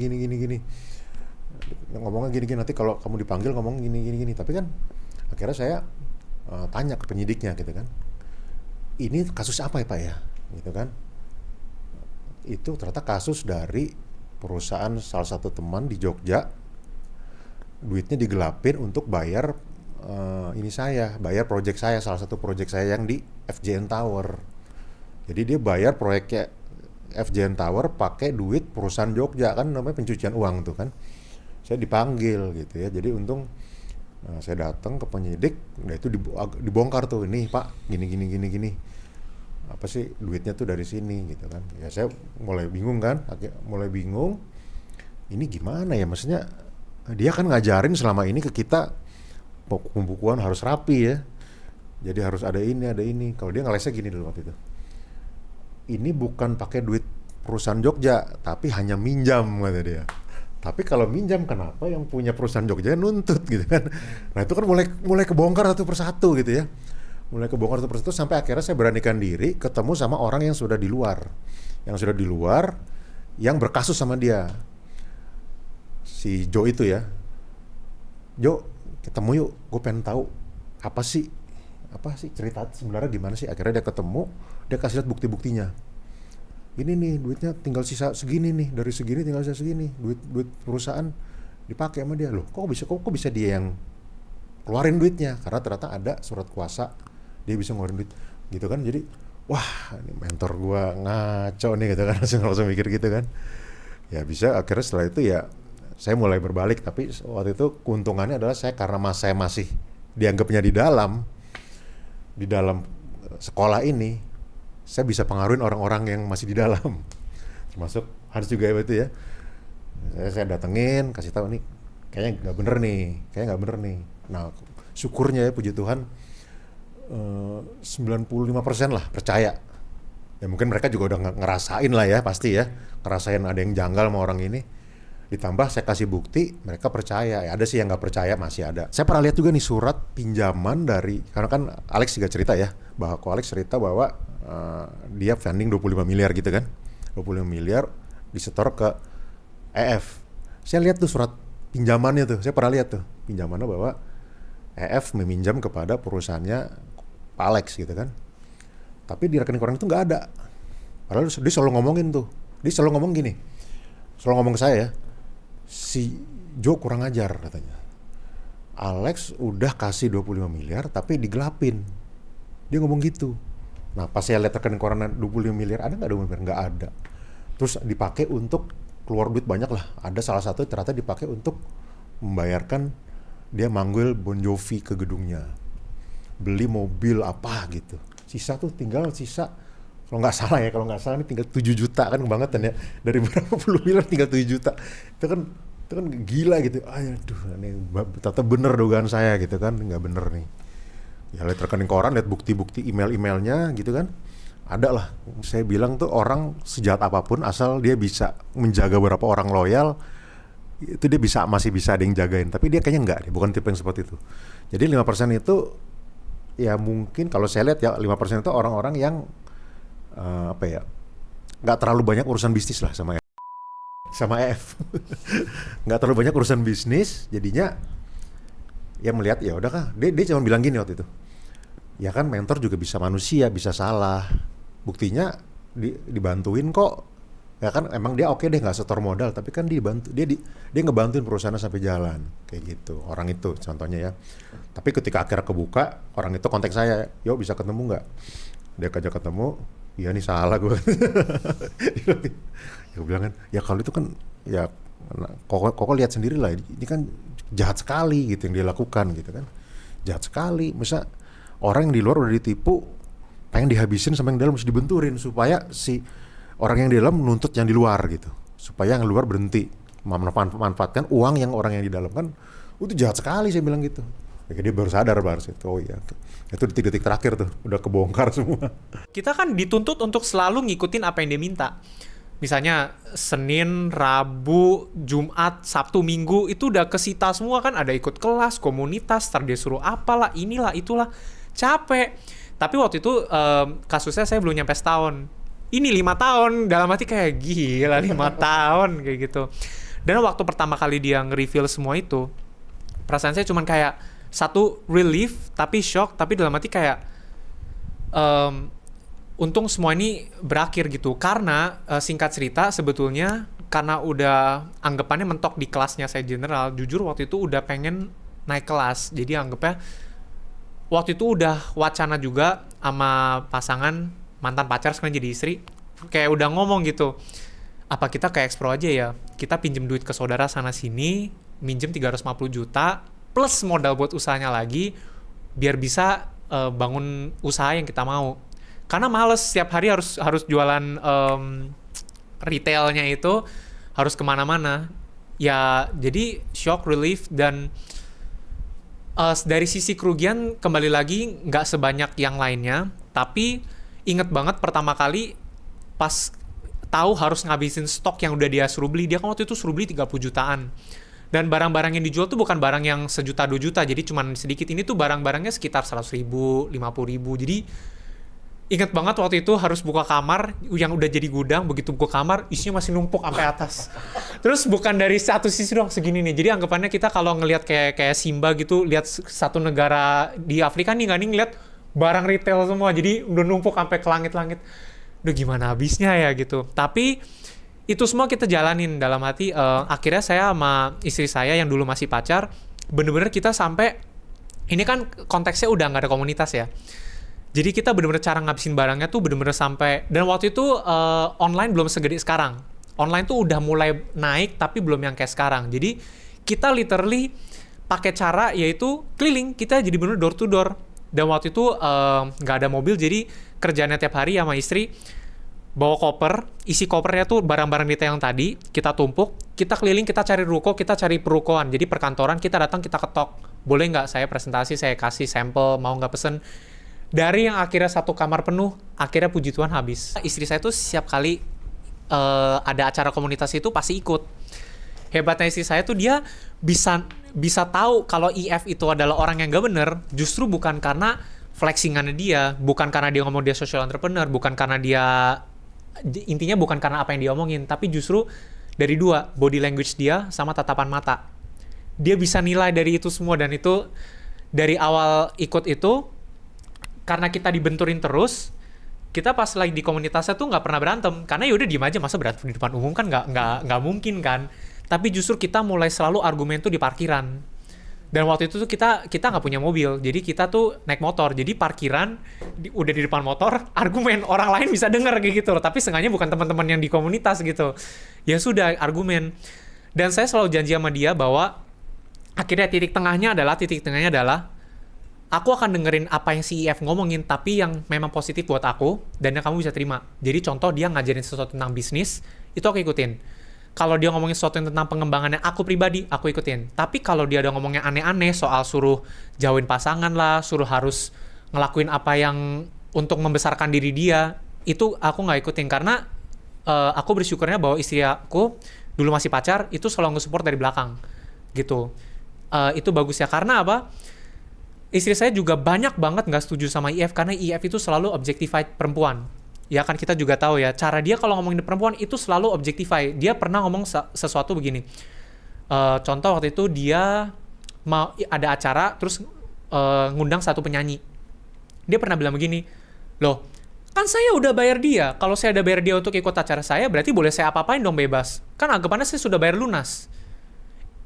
Ngomongnya gini, nanti kalau kamu dipanggil ngomong gini. Tapi kan akhirnya saya tanya ke penyidiknya gitu kan. Ini kasus apa ya Pak ya? Gitu kan. Itu ternyata kasus dari perusahaan salah satu teman di Jogja, duitnya digelapin untuk bayar bayar proyek saya, salah satu proyek saya yang di FJN Tower. Jadi dia bayar proyeknya FJN Tower pakai duit perusahaan Jogja, kan namanya pencucian uang tuh kan. Saya dipanggil gitu ya, jadi untung saya datang ke penyidik, nah itu dibongkar tuh, ini Pak gini. Apa sih duitnya tuh dari sini gitu kan. Ya saya mulai bingung kan, ini gimana ya, maksudnya dia kan ngajarin selama ini ke kita pembukuan harus rapi ya, jadi harus ada ini. Kalau dia ngelesnya gini dulu waktu itu, ini bukan pakai duit perusahaan Jogja tapi hanya minjam kata dia. Tapi kalau minjam kenapa yang punya perusahaan Jogja nuntut gitu kan. Nah itu kan mulai kebongkar satu persatu gitu ya. Sampai akhirnya saya beranikan diri ketemu sama orang yang sudah di luar. Yang berkasus sama dia. Si Jo itu ya. Jo, ketemu yuk, gue pengen tahu apa sih cerita sebenarnya gimana sih. Akhirnya dia ketemu, dia kasih lihat bukti-buktinya. Ini nih duitnya tinggal sisa segini nih, dari segini tinggal sisa segini, duit perusahaan dipakai sama dia. Loh, kok bisa dia yang keluarin duitnya? Karena ternyata ada surat kuasa dia bisa ngeluarin duit gitu kan. Jadi wah, ini mentor gua ngaco nih gitu kan. langsung mikir gitu kan. Ya bisa, akhirnya setelah itu ya saya mulai berbalik. Tapi waktu itu keuntungannya adalah karena saya masih dianggapnya di dalam sekolah ini, saya bisa pengaruhin orang-orang yang masih di dalam, termasuk Hans juga itu ya. Saya datengin, kasih tahu nih kayaknya nggak bener nih. Nah syukurnya ya, puji Tuhan 95% lah percaya. Ya mungkin mereka juga udah ngerasain lah ya, pasti ya ngerasain ada yang janggal sama orang ini. Ditambah saya kasih bukti, mereka percaya. Ya ada sih yang nggak percaya, masih ada. Saya pernah lihat juga nih surat pinjaman dari, karena kan Alex juga cerita ya, Alex cerita bahwa dia funding 25 miliar gitu kan. 25 miliar disetor ke EF. Saya lihat tuh surat pinjamannya tuh, saya pernah lihat tuh pinjamannya bahwa EF meminjam kepada perusahaannya Pak Alex gitu kan. Tapi di rekening orang itu nggak ada. Padahal dia selalu ngomongin tuh, dia selalu ngomong gini, selalu ngomong ke saya ya, si Jo kurang ajar katanya. Alex udah kasih 25 miliar tapi digelapin. Dia ngomong gitu. Nah pas saya lihat rekening koran 25 miliar, ada nggak 25 miliar? Nggak ada. Terus dipakai untuk keluar duit banyak lah. Ada salah satu ternyata dipakai untuk membayarkan dia manggil Bon Jovi ke gedungnya, beli mobil apa gitu. Sisa kalau nggak salah ini tinggal 7 juta kan, kebangetan ya, dari berapa puluh miliar tinggal 7 juta. Itu kan gila gitu. Aduh, ini ternyata bener dugaan saya gitu kan, nggak bener nih. Ya lihat rekening koran, lihat bukti-bukti emailnya gitu kan, ada lah. Saya bilang tuh orang sejahat apapun asal dia bisa menjaga beberapa orang loyal, itu dia masih bisa ada yang jagain. Tapi dia kayaknya enggak, bukan tipe yang seperti itu. Jadi 5% itu ya mungkin kalau saya lihat ya 5% itu orang-orang yang nggak terlalu banyak urusan bisnis lah sama EF. Nggak terlalu banyak urusan bisnis, jadinya ya melihat ya udah kah, dia cuma bilang gini waktu itu, ya kan mentor juga bisa manusia, bisa salah, buktinya dibantuin kok, ya kan emang dia oke deh nggak setor modal, tapi kan dia ngebantuin perusahaannya sampai jalan kayak gitu. Orang itu contohnya ya. Tapi ketika akhirnya kebuka, orang itu kontak saya, yo bisa ketemu nggak? Dia ajak ketemu, iya nih salah gue. Gue bilang kan, ya kalau itu kan ya kok lihat sendiri lah, ini kan jahat sekali gitu yang dia lakukan gitu kan, jahat sekali. Masa orang yang di luar udah ditipu, pengen dihabisin sama yang di dalam harus dibenturin supaya si orang yang di dalam menuntut yang di luar gitu, supaya yang luar berhenti memanfaatkan uang yang orang yang di dalam. Kan itu jahat sekali, saya bilang gitu. Ya, dia baru sadar itu. Oh iya, itu detik-detik terakhir tuh udah kebongkar semua. Kita kan dituntut untuk selalu ngikutin apa yang dia minta. misalnya Senin, Rabu, Jumat, Sabtu, Minggu itu udah kesita semua kan, ada ikut kelas, komunitas, ntar dia suruh apalah, inilah, itulah, capek. Tapi waktu itu kasusnya saya belum nyampe setahun. Ini 5 tahun, dalam hati kayak gila 5 tahun kayak gitu. Dan waktu pertama kali dia nge-reveal semua itu, perasaan saya cuman kayak satu relief, tapi shock, tapi dalam hati kayak untung semua ini berakhir gitu. Karena singkat cerita sebetulnya karena udah anggapannya mentok di kelasnya saya general, jujur waktu itu udah pengen naik kelas. Jadi anggapnya waktu itu udah wacana juga sama pasangan, mantan pacar sekarang jadi istri, kayak udah ngomong gitu, apa kita ke Expro aja ya, kita pinjem duit ke saudara sana sini, minjem 350 juta plus modal buat usahanya lagi, biar bisa bangun usaha yang kita mau. Karena males setiap hari harus jualan retailnya itu, harus kemana-mana ya. Jadi shock, relief, dan dari sisi kerugian kembali lagi nggak sebanyak yang lainnya, tapi inget banget pertama kali pas tahu harus ngabisin stok yang udah dia suruh beli. Dia kan waktu itu suruh beli 30 jutaan. Dan barang-barang yang dijual tuh bukan barang yang sejuta 2 juta, jadi cuman sedikit. Ini tuh barang-barangnya sekitar 100 ribu, 50 ribu. Jadi inget banget waktu itu harus buka kamar yang udah jadi gudang. Begitu buka kamar, isinya masih numpuk sampai atas. Terus bukan dari satu sisi doang segini nih. Jadi anggapannya kita kalau ngelihat kayak Simba gitu, lihat satu negara di Afrika nih, nggak nih ngeliat barang retail semua, jadi udah numpuk sampai ke langit-langit. Udah gimana habisnya ya gitu. Tapi itu semua kita jalanin dalam hati. Akhirnya saya sama istri saya yang dulu masih pacar, bener-bener kita sampai, ini kan konteksnya udah nggak ada komunitas ya. Jadi kita bener-bener cara ngabisin barangnya tuh bener-bener sampai, dan waktu itu online belum segede sekarang. Online tuh udah mulai naik tapi belum yang kayak sekarang. Jadi kita literally pakai cara yaitu keliling, kita jadi bener door to door. Dan waktu itu nggak ada mobil, jadi kerjaannya tiap hari sama istri bawa koper, isi kopernya tuh barang-barang retail yang tadi kita tumpuk, kita keliling, kita cari ruko, kita cari perukoan. Jadi perkantoran kita datang, kita ketok, boleh nggak saya presentasi, saya kasih sampel, mau nggak pesen. Dari yang akhirnya satu kamar penuh, akhirnya puji Tuhan habis. Istri saya tuh setiap kali ada acara komunitas itu pasti ikut. Hebatnya istri saya tuh dia bisa tahu kalau IF itu adalah orang yang gak bener, justru bukan karena flexingannya dia, bukan karena dia ngomong dia social entrepreneur, bukan karena dia, intinya bukan karena apa yang dia omongin, tapi justru dari dua, body language dia sama tatapan mata. Dia bisa nilai dari itu semua, dan itu dari awal ikut itu, karena kita dibenturin terus, kita pas lagi di komunitasnya tuh nggak pernah berantem, karena yaudah diem aja, masa berantem di depan umum kan nggak mungkin kan. Tapi justru kita mulai selalu argumen tuh di parkiran. Dan waktu itu tuh kita nggak punya mobil, jadi kita tuh naik motor. Jadi parkiran udah di depan motor, argumen orang lain bisa denger kayak gitu loh. Tapi sengaja bukan teman-teman yang di komunitas gitu. Ya sudah, argumen. Dan saya selalu janji sama dia bahwa akhirnya titik tengahnya adalah aku akan dengerin apa yang si IF ngomongin, tapi yang memang positif buat aku dan yang kamu bisa terima. Jadi contoh dia ngajarin sesuatu tentang bisnis, itu aku ikutin. Kalau dia ngomongin sesuatu yang tentang pengembangannya aku pribadi, aku ikutin. Tapi kalau dia ada ngomongnya aneh-aneh soal suruh jauhin pasangan lah, suruh harus ngelakuin apa yang untuk membesarkan diri dia, itu aku nggak ikutin. Karena aku bersyukurnya bahwa istri aku dulu masih pacar, itu selalu nge-support dari belakang gitu. Itu bagus ya, karena apa? Istri saya juga banyak banget nggak setuju sama IF, karena IF itu selalu objectified perempuan. Ya kan kita juga tahu ya, cara dia kalau ngomongin perempuan itu selalu objectify. Dia pernah ngomong sesuatu begini. Contoh waktu itu dia mau ada acara, terus ngundang satu penyanyi. Dia pernah bilang begini, loh kan saya udah bayar dia. Kalau saya udah bayar dia untuk ikut acara saya, berarti boleh saya apa-apain dong bebas. Kan anggapannya saya sudah bayar lunas.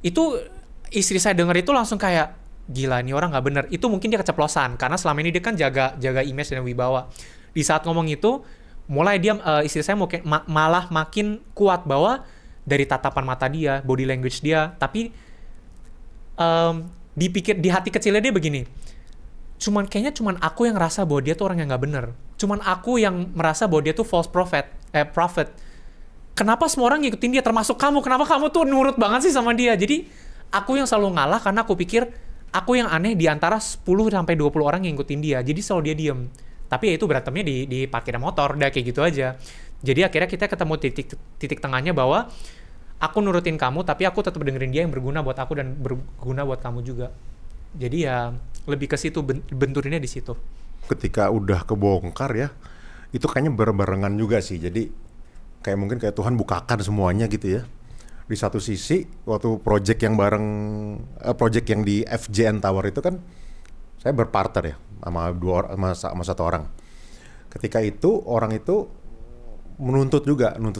Itu istri saya denger itu langsung kayak, gila ini orang nggak bener. Itu mungkin dia keceplosan, karena selama ini dia kan jaga image dan wibawa. Di saat ngomong itu, mulai dia istri saya malah makin kuat bahwa dari tatapan mata dia, body language dia, tapi di hati kecilnya dia begini, kayaknya cuman aku yang ngerasa bahwa dia tuh orang yang nggak bener, cuman aku yang merasa bahwa dia tuh false prophet. Kenapa semua orang ngikutin dia, termasuk kamu? Kenapa kamu tuh nurut banget sih sama dia? Jadi aku yang selalu ngalah karena aku pikir aku yang aneh di antara 10-20 orang yang ngikutin dia. Jadi selalu dia diem. Tapi ya itu berantemnya di parkiran motor, udah kayak gitu aja. Jadi akhirnya kita ketemu titik tengahnya bahwa aku nurutin kamu tapi aku tetap dengerin dia yang berguna buat aku dan berguna buat kamu juga. Jadi ya lebih ke situ, benturinnya di situ. Ketika udah kebongkar ya, itu kayaknya barengan juga sih. Jadi kayak mungkin kayak Tuhan bukakan semuanya gitu ya. Di satu sisi waktu project yang bareng project yang di FJN Tower itu kan saya berpartner ya sama satu orang. Ketika itu orang itu nuntut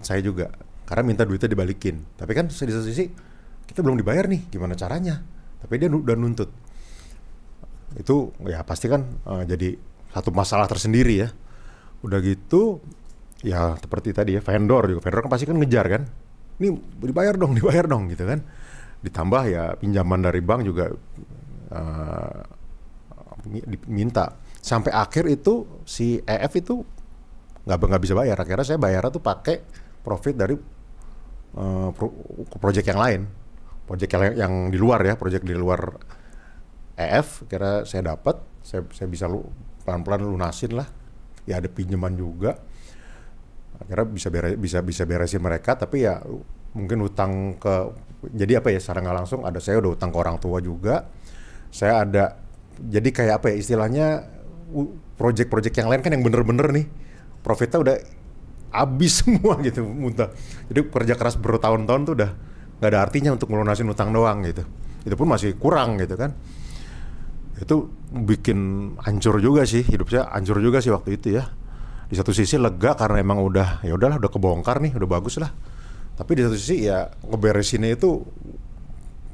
saya juga karena minta duitnya dibalikin. Tapi kan di satu sisi kita belum dibayar nih, gimana caranya? Tapi dia udah nuntut. Itu ya pasti kan jadi satu masalah tersendiri ya. Udah gitu ya seperti tadi ya, vendor kan pasti kan ngejar kan, ini dibayar dong gitu kan. Ditambah ya pinjaman dari bank juga diminta. Sampai akhir itu si EF itu nggak bisa bayar. Akhirnya saya bayar tuh pakai profit dari project yang lain, project yang di luar ya, project di luar EF. Kira saya dapat, saya bisa pelan-pelan lunasin lah. Ya ada pinjaman juga. Akhirnya bisa beresin mereka, tapi ya mungkin utang jadi apa ya, secara nggak langsung saya udah utang ke orang tua juga. Saya ada, jadi kayak apa ya istilahnya, project-project yang lain kan yang bener-bener nih profitnya udah habis semua gitu, muntah. Jadi kerja keras bertahun-tahun tuh udah nggak ada artinya untuk melunasin utang doang gitu. Itu pun masih kurang gitu kan. Itu bikin hancur juga sih, hidup saya hancur juga sih waktu itu ya. Di satu sisi lega karena emang udah kebongkar nih, udah bagus lah. Tapi di satu sisi ya ngeberesinnya itu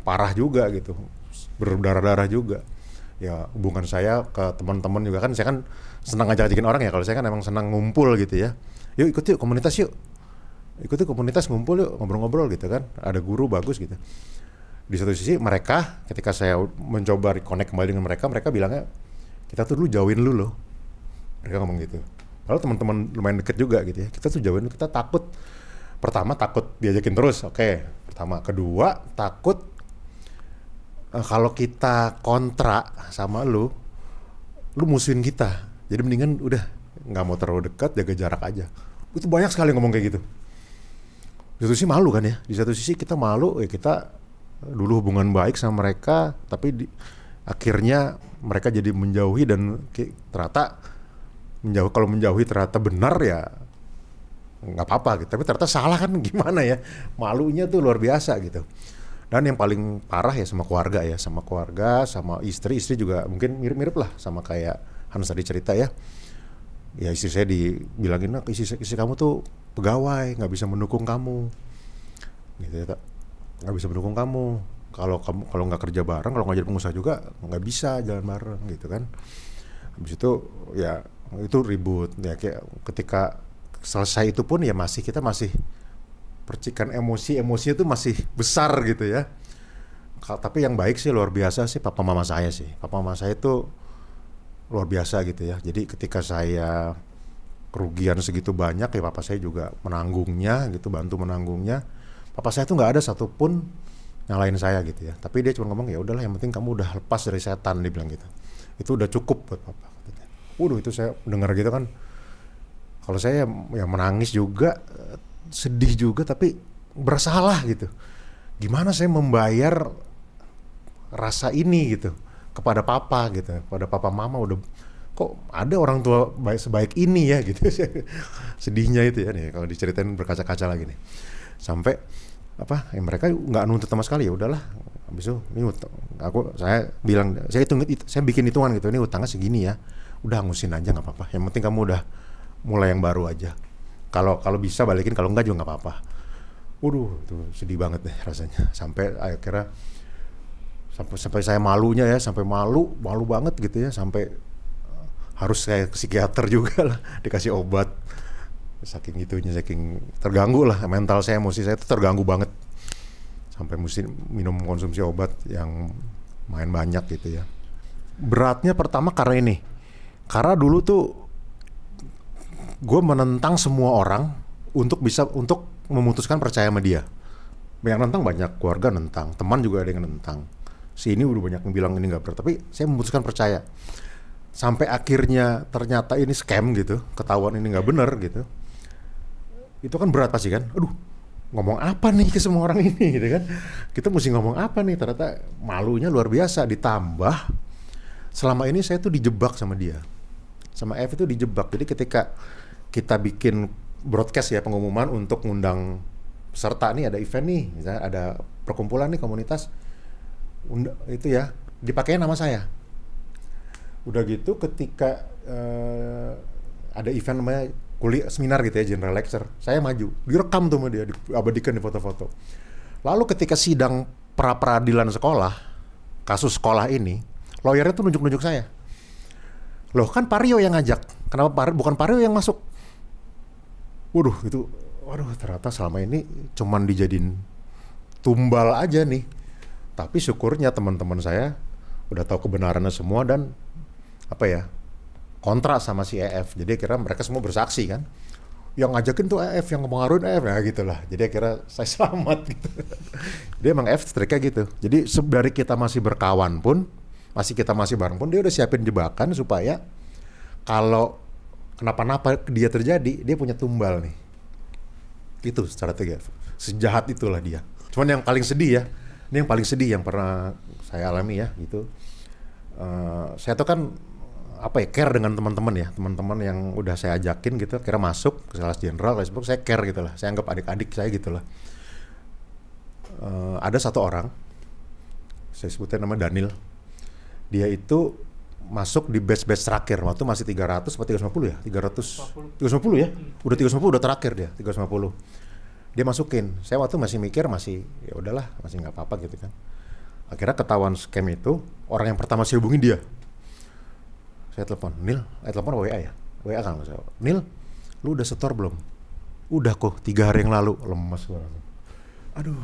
parah juga gitu, berdarah-darah juga. Ya hubungan saya ke teman-teman juga kan, saya kan senang ngajak-ngajakin orang ya. Kalau saya kan emang senang ngumpul gitu ya. Yuk ikut yuk komunitas yuk. Ikut yuk komunitas, ngumpul yuk, ngobrol-ngobrol gitu kan. Ada guru bagus gitu. Di satu sisi mereka, ketika saya mencoba reconnect kembali dengan mereka bilangnya, kita tuh dulu jauhin lu loh. Mereka ngomong gitu. Lalu teman-teman lumayan deket juga gitu ya. Kita tuh jauhin, kita takut. Pertama takut diajakin terus, oke. Pertama, kedua takut kalau kita kontra sama lu musuhin kita. Jadi mendingan udah nggak mau terlalu dekat, jaga jarak aja. Itu banyak sekali ngomong kayak gitu. Di satu sisi malu kan ya. Di satu sisi kita malu, ya kita dulu hubungan baik sama mereka, tapi akhirnya mereka jadi menjauhi dan ternyata kalau menjauhi ternyata benar ya nggak apa-apa gitu. Tapi ternyata salah kan gimana ya, malunya tuh luar biasa gitu. Dan yang paling parah ya sama keluarga, sama istri juga mungkin mirip-mirip lah sama kayak Hans tadi cerita ya. Ya istri saya dibilangin, istri kamu tuh pegawai, nggak bisa mendukung kamu gitu ya, nggak bisa mendukung kamu. Kalau nggak kerja bareng, kalau nggak jadi pengusaha juga nggak bisa jalan bareng gitu kan. Habis itu ya itu ribut ya, kayak ketika selesai itu pun ya kita masih percikan emosi itu masih besar gitu ya. Tapi yang baik sih luar biasa sih papa mama saya itu luar biasa gitu ya. Jadi ketika saya kerugian segitu banyak ya papa saya juga menanggungnya gitu, bantu menanggungnya. Papa saya tuh nggak ada satupun nyalain saya gitu ya. Tapi dia cuma ngomong, ya udahlah yang penting kamu udah lepas dari setan, dia bilang gitu. Itu udah cukup buat papa. Waduh, itu saya dengar gitu kan. Kalau saya ya menangis juga, sedih juga, tapi bersalah gitu. Gimana saya membayar rasa ini gitu kepada papa gitu, kepada papa mama. Udah kok ada orang tua sebaik ini ya gitu. Sedihnya itu ya nih kalau diceritain berkaca-kaca lagi nih. Sampai mereka nggak nuntut sama sekali, ya udahlah. Habis itu ini saya bilang, saya bikin hitungan gitu, ini utangnya segini ya. Udah angusin aja nggak apa-apa. Yang penting kamu udah mulai yang baru aja. Kalau bisa balikin, kalau enggak juga nggak apa-apa. Waduh, itu sedih banget deh rasanya. Sampai akhirnya sampai saya malunya ya, sampai malu banget gitu ya, sampai harus saya ke psikiater juga lah, dikasih obat. Saking terganggu lah mental saya, emosi saya itu terganggu banget. Sampai mesti minum konsumsi obat yang main banyak gitu ya. Beratnya pertama karena ini. Karena dulu tuh gue menentang semua orang untuk memutuskan percaya sama dia. Yang nentang banyak, keluarga nentang, teman juga ada yang nentang. Si ini udah banyak yang bilang ini nggak benar, tapi saya memutuskan percaya. Sampai akhirnya ternyata ini scam gitu, ketahuan ini nggak benar gitu. Itu kan berat pasti kan. Aduh, ngomong apa nih ke semua orang ini gitu kan. Kita mesti ngomong apa nih, ternyata malunya luar biasa. Ditambah selama ini saya tuh dijebak sama dia. Sama F itu dijebak. Jadi ketika kita bikin broadcast ya, pengumuman untuk ngundang peserta nih, ada event nih, misalnya ada perkumpulan nih komunitas, itu ya, dipakai nama saya. Udah gitu ketika ada event namanya kuliah seminar gitu ya, general lecture, saya maju, direkam tuh sama dia, diabadikan di foto-foto. Lalu ketika sidang pra-peradilan sekolah, kasus sekolah ini, lawyernya tuh nunjuk-nunjuk saya. Loh kan Pak Rio yang ngajak, kenapa bukan Pak Rio yang masuk? Waduh ternyata selama ini cuman dijadiin tumbal aja nih. Tapi syukurnya teman-teman saya udah tahu kebenarannya semua dan kontra sama si EF. Jadi akhirnya mereka semua bersaksi kan. Yang ngajakin tuh EF, yang mempengaruhin EF, ya gitulah. Jadi akhirnya saya selamat gitu. Dia emang EF triknya gitu. Jadi dari kita masih berkawan pun, kita masih bareng pun, dia udah siapin jebakan supaya kalau kenapa-napa dia terjadi, dia punya tumbal nih. Itu strategi. Sejahat itulah dia. Cuman yang paling sedih ya, ini yang paling sedih yang pernah saya alami ya gitu. Saya tuh kan care dengan teman-teman yang udah saya ajakin gitu, kira masuk ke kelas jenderal, saya care gitu lah, saya anggap adik-adik saya gitu lah. Ada satu orang, saya sebutnya nama Daniel, dia itu masuk di batch terakhir, waktu masih 300 atau 350 ya? 350 ya? Udah 350 udah terakhir dia, 350. Dia masukin, saya waktu masih mikir, ya udahlah, masih nggak apa-apa gitu kan. Akhirnya ketahuan scam itu, orang yang pertama saya hubungin dia. Saya telepon, telepon WA ya? WA kan, Nil, lu udah setor belum? Udah kok, 3 hari yang lalu. Lemes gue langsung. Aduh,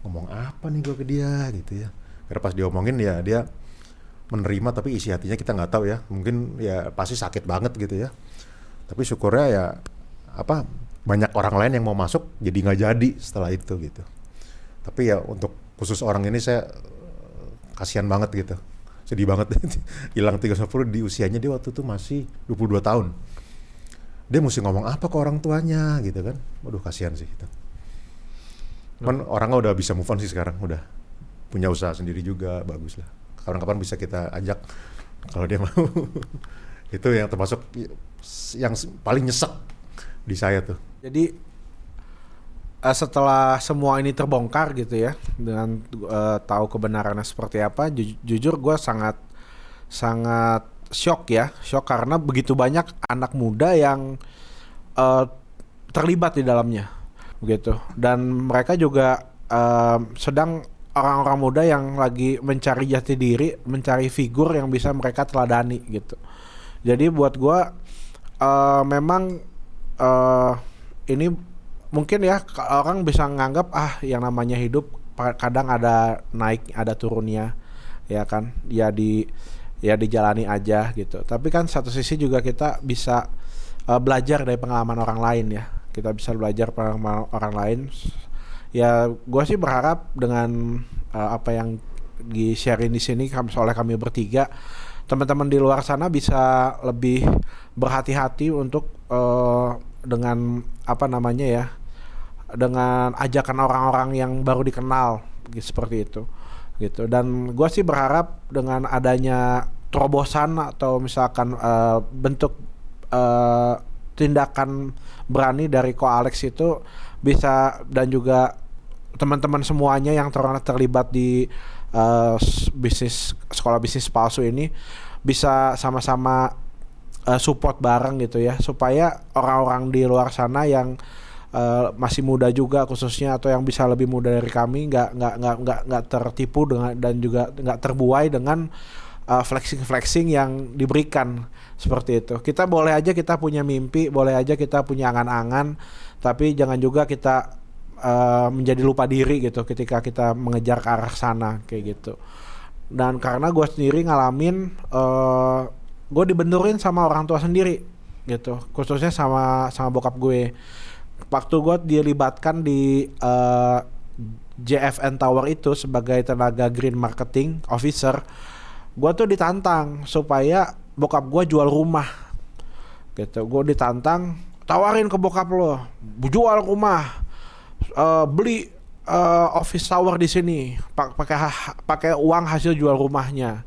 ngomong apa nih gue ke dia gitu ya. Karena pas diomongin ya dia menerima, tapi isi hatinya kita nggak tahu ya. Mungkin ya pasti sakit banget gitu ya. Tapi syukurnya ya banyak orang lain yang mau masuk jadi nggak jadi setelah itu gitu. Tapi ya untuk khusus orang ini saya kasihan banget gitu. Sedih banget, hilang 350 di usianya dia waktu itu masih 22 tahun. Dia mesti ngomong apa ke orang tuanya gitu kan. Waduh kasihan sih gitu. Cuman orangnya udah bisa move on sih sekarang, udah punya usaha sendiri juga, bagus lah. Kapan-kapan bisa kita ajak kalau dia mau. Itu yang termasuk yang paling nyesek di saya tuh. Jadi setelah semua ini terbongkar gitu ya, dengan tahu kebenarannya seperti apa, jujur gue sangat shock karena begitu banyak anak muda yang terlibat di dalamnya begitu, dan mereka juga sedang orang-orang muda yang lagi mencari jati diri, mencari figur yang bisa mereka teladani gitu. Jadi buat gue memang ini mungkin ya orang bisa nganggap yang namanya hidup kadang ada naik ada turunnya ya kan, ya dijalani aja gitu. Tapi kan satu sisi juga kita bisa belajar dari pengalaman orang lain ya, kita bisa belajar pengalaman orang lain ya. Gue sih berharap dengan apa yang di-sharein di sini oleh kami bertiga, teman-teman di luar sana bisa lebih berhati-hati untuk dengan dengan ajakan orang-orang yang baru dikenal seperti itu gitu. Dan gue sih berharap dengan adanya terobosan atau misalkan bentuk tindakan berani dari Ko Alex itu bisa, dan juga teman-teman semuanya yang terlibat di sekolah bisnis palsu ini bisa sama-sama support bareng gitu ya, supaya orang-orang di luar sana yang masih muda juga khususnya, atau yang bisa lebih muda dari kami, nggak tertipu dengan, dan juga nggak terbuai dengan flexing yang diberikan seperti itu. Kita boleh aja kita punya mimpi, boleh aja kita punya angan-angan, tapi jangan juga kita menjadi lupa diri gitu ketika kita mengejar ke arah sana kayak gitu. Dan karena gue sendiri ngalamin, gue dibenturin sama orang tua sendiri gitu, khususnya sama bokap gue. Waktu gue dilibatkan di JFN Tower itu sebagai tenaga green marketing officer, gue tuh ditantang supaya bokap gue jual rumah gitu. Gue ditantang tawarin ke bokap lo, jual rumah, beli office tower di sini, pakai uang hasil jual rumahnya.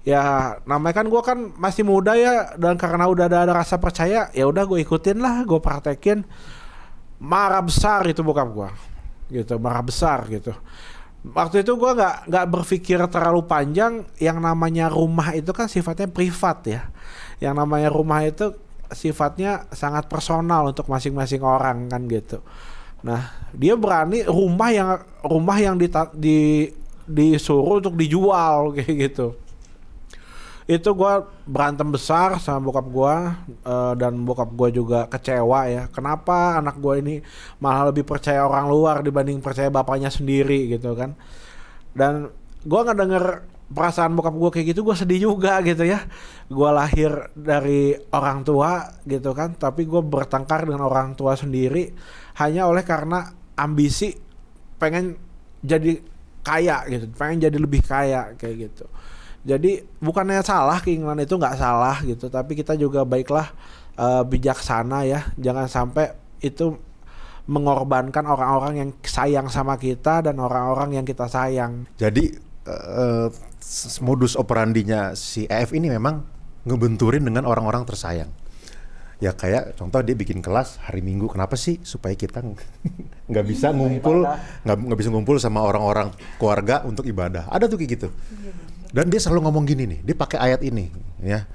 Ya namanya kan gue kan masih muda ya, dan karena udah ada rasa percaya, ya udah gue ikutin lah, gue praktekin. Marah besar itu bokap gue, gitu, marah besar gitu. Waktu itu gue nggak berpikir terlalu panjang. Yang namanya rumah itu kan sifatnya privat ya. Yang namanya rumah itu sifatnya sangat personal untuk masing-masing orang kan gitu. Nah dia berani rumah yang disuruh untuk dijual kayak gitu. Itu gue berantem besar sama bokap gue, dan bokap gue juga kecewa ya. Kenapa anak gue ini malah lebih percaya orang luar dibanding percaya bapaknya sendiri gitu kan. Dan gue nggak denger perasaan bokap gue kayak gitu, gue sedih juga gitu ya. Gue lahir dari orang tua gitu kan, tapi gue bertengkar dengan orang tua sendiri hanya oleh karena ambisi pengen jadi kaya gitu, pengen jadi lebih kaya kayak gitu. Jadi bukannya salah, keinginan itu nggak salah gitu, tapi kita juga baiklah bijaksana ya, jangan sampai itu mengorbankan orang-orang yang sayang sama kita dan orang-orang yang kita sayang. Jadi modus operandinya si EF ini memang ngebenturin dengan orang-orang tersayang. Ya kayak contoh dia bikin kelas hari Minggu, kenapa sih? Supaya kita nggak bisa ngumpul, nggak bisa ngumpul sama orang-orang keluarga untuk ibadah. Ada tuh kayak gitu. Dan dia selalu ngomong gini nih, dia pakai ayat ini ya.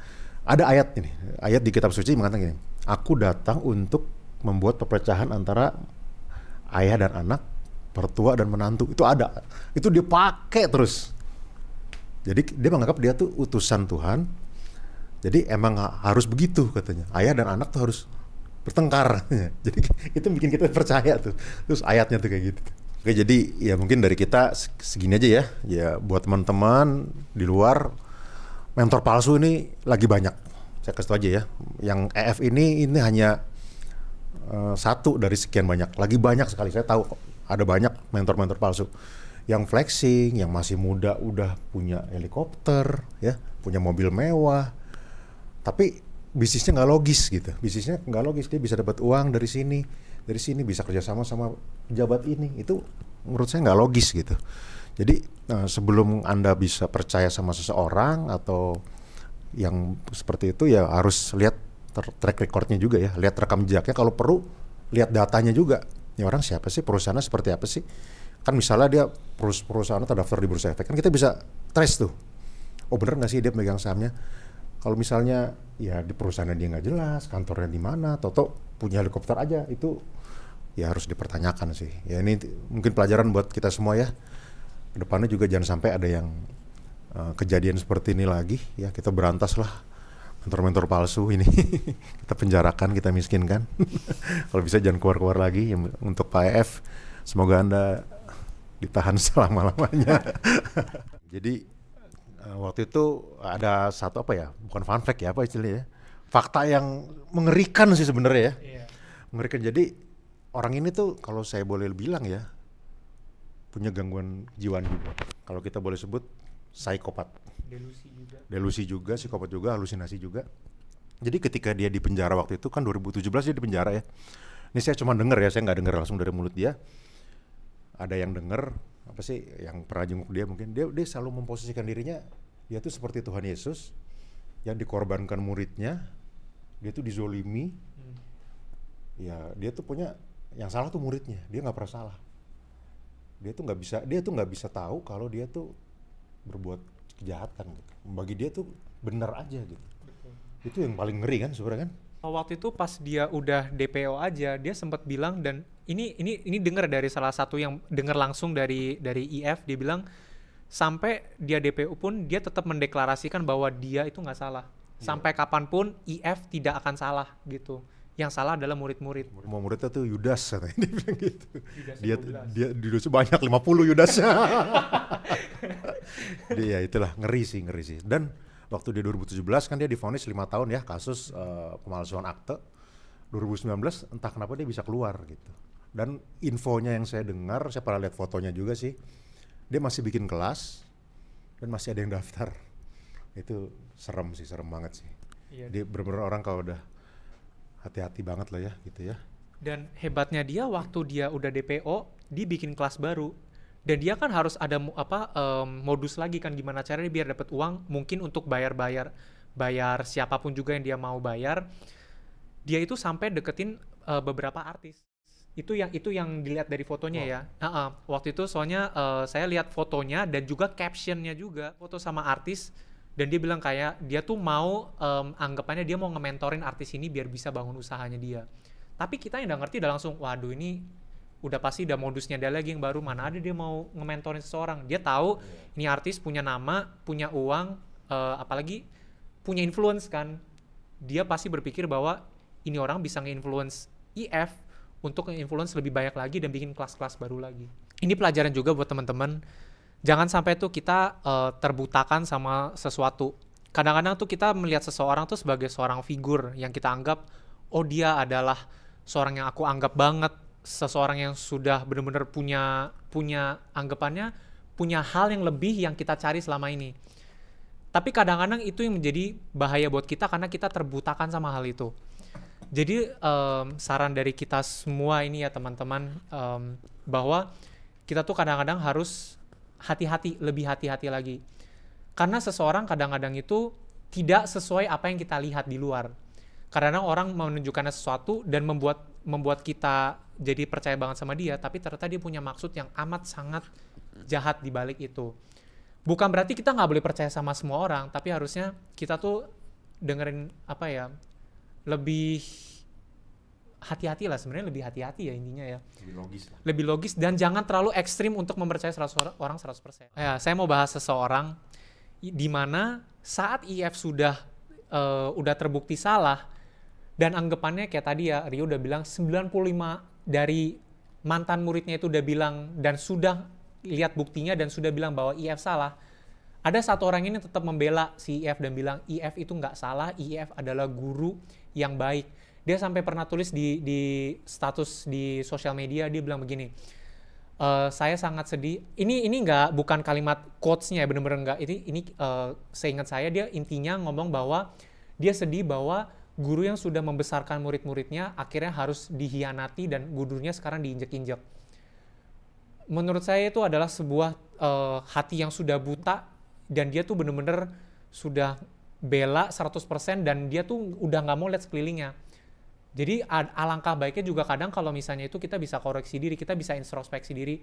Ada ayat ini, ayat di kitab suci mengatakan gini, aku datang untuk membuat perpecahan antara ayah dan anak, pertua dan menantu. Itu ada, itu dia pakai terus. Jadi dia menganggap dia tuh utusan Tuhan. Jadi emang harus begitu katanya, ayah dan anak tuh harus bertengkar. Jadi itu bikin kita percaya tuh. Terus ayatnya tuh kayak gitu. Oke, jadi ya mungkin dari kita segini aja ya. Ya buat teman-teman di luar, mentor palsu ini lagi banyak. Saya kasih tau aja ya. Yang EF ini hanya satu dari sekian banyak. Lagi banyak sekali. Saya tahu ada banyak mentor-mentor palsu. Yang flexing, yang masih muda udah punya helikopter, ya, punya mobil mewah. Tapi bisnisnya nggak logis gitu. Bisnisnya nggak logis, dia bisa dapat uang dari sini bisa kerjasama sama pejabat ini. Itu menurut saya nggak logis gitu. Jadi sebelum Anda bisa percaya sama seseorang atau yang seperti itu, ya harus lihat track recordnya juga ya, lihat rekam jejaknya, kalau perlu lihat datanya juga. Ini orang siapa sih, perusahaannya seperti apa sih? Kan misalnya dia perusahaannya terdaftar di Bursa Efek, kan kita bisa trace tuh. Oh bener nggak sih dia megang sahamnya? Kalau misalnya ya di perusahaannya dia nggak jelas, kantornya di mana, toto punya helikopter aja, itu ya harus dipertanyakan sih. Ya ini mungkin pelajaran buat kita semua ya. Kedepannya juga jangan sampai ada yang kejadian seperti ini lagi ya. Kita berantas lah mentor-mentor palsu ini. Kita penjarakan, kita miskinkan. Kalau bisa jangan keluar-keluar lagi. Untuk Pak EF, semoga Anda ditahan selama-lamanya. Jadi waktu itu ada satu bukan fun fact ya, apa istilahnya, fakta yang mengerikan sih sebenarnya ya. Yeah. Mengerikan. Jadi orang ini tuh kalau saya boleh bilang ya, punya gangguan kejiwaan juga. Kalau kita boleh sebut psikopat. Delusi juga, psikopat juga, halusinasi juga. Jadi ketika dia di penjara waktu itu kan 2017 dia di penjara ya. Ini saya cuma dengar ya, saya nggak dengar langsung dari mulut dia. Ada yang dengar yang pernah jenguk dia, mungkin dia selalu memposisikan dirinya dia tuh seperti Tuhan Yesus yang dikorbankan muridnya, dia tuh dizolimi. Ya dia tuh punya yang salah tuh muridnya, dia nggak pernah salah. Dia tuh nggak bisa tahu kalau dia tuh berbuat kejahatan gitu. Bagi dia tuh benar aja gitu. Betul. Itu yang paling ngeri kan sebenarnya kan. Waktu itu pas dia udah DPO aja, dia sempat bilang, dan ini dengar dari salah satu yang dengar langsung dari IF, dia bilang sampai dia DPO pun dia tetap mendeklarasikan bahwa dia itu nggak salah. Sampai kapanpun IF tidak akan salah gitu. Yang salah adalah murid-murid. Muridnya tuh Yudas katanya, dia bilang gitu. Dia Yudas banyak 50 Yudasnya. Dia itulah ngeri sih. Dan waktu di 2017 kan dia divonis 5 tahun ya kasus pemalsuan akte. 2019 entah kenapa dia bisa keluar gitu. Dan infonya yang saya dengar, saya pernah lihat fotonya juga sih, dia masih bikin kelas dan masih ada yang daftar. Itu serem banget sih. Iya. Dia benar-benar orang kalau udah hati-hati banget lah ya gitu ya. Dan hebatnya dia waktu dia udah DPO, dia bikin kelas baru. Dan dia kan harus ada modus lagi kan gimana caranya biar dapat uang mungkin untuk bayar siapapun juga yang dia mau bayar. Dia itu sampai deketin beberapa artis. Itu yang dilihat dari fotonya ya. Waktu itu soalnya saya lihat fotonya dan juga captionnya juga foto sama artis. Dan dia bilang kayak dia tuh mau anggapannya dia mau nge-mentorin artis ini biar bisa bangun usahanya dia. Tapi kita yang udah ngerti udah langsung, waduh ini udah pasti udah modusnya dia lagi yang baru, mana ada dia mau nge-mentorin seseorang. Dia tahu ini artis punya nama, punya uang, apalagi punya influence kan. Dia pasti berpikir bahwa ini orang bisa nge-influence IF untuk nge-influence lebih banyak lagi dan bikin kelas-kelas baru lagi. Ini pelajaran juga buat teman-teman. Jangan sampai tuh kita terbutakan sama sesuatu. Kadang-kadang tuh kita melihat seseorang tuh sebagai seorang figur yang kita anggap, oh dia adalah seorang yang aku anggap banget, seseorang yang sudah benar-benar punya anggapannya, punya hal yang lebih yang kita cari selama ini. Tapi kadang-kadang itu yang menjadi bahaya buat kita karena kita terbutakan sama hal itu. Jadi saran dari kita semua ini ya teman-teman, bahwa kita tuh kadang-kadang harus hati-hati, lebih hati-hati lagi. Karena seseorang kadang-kadang itu tidak sesuai apa yang kita lihat di luar. Karena orang menunjukkan sesuatu dan membuat kita jadi percaya banget sama dia, tapi ternyata dia punya maksud yang amat sangat jahat di balik itu. Bukan berarti kita nggak boleh percaya sama semua orang, tapi harusnya kita tuh dengerin lebih hati-hati lah, sebenarnya lebih hati-hati ya intinya ya. Lebih logis lah. Lebih logis dan jangan terlalu ekstrim untuk mempercayai 100 orang 100%. Ya, saya mau bahas seseorang di mana saat IF sudah terbukti salah dan anggapannya kayak tadi ya, Rio udah bilang 95 dari mantan muridnya itu udah bilang dan sudah lihat buktinya dan sudah bilang bahwa IF salah. Ada satu orang ini tetap membela si IF dan bilang IF itu nggak salah, IF adalah guru yang baik. Dia sampai pernah tulis di status di sosial media, dia bilang begini, saya sangat sedih. Ini bukan kalimat quotes-nya ya, bener-bener nggak. Ini seingat saya dia intinya ngomong bahwa dia sedih bahwa guru yang sudah membesarkan murid-muridnya akhirnya harus dihianati dan gurunya sekarang diinjek-injek. Menurut saya itu adalah sebuah hati yang sudah buta dan dia tuh bener-bener sudah bela 100% dan dia tuh udah nggak mau lihat sekelilingnya. Jadi alangkah baiknya juga kadang kalau misalnya itu kita bisa koreksi diri, kita bisa introspeksi diri,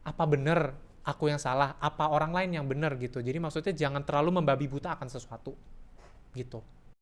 apa bener aku yang salah, apa orang lain yang bener gitu. Jadi maksudnya jangan terlalu membabi buta akan sesuatu gitu.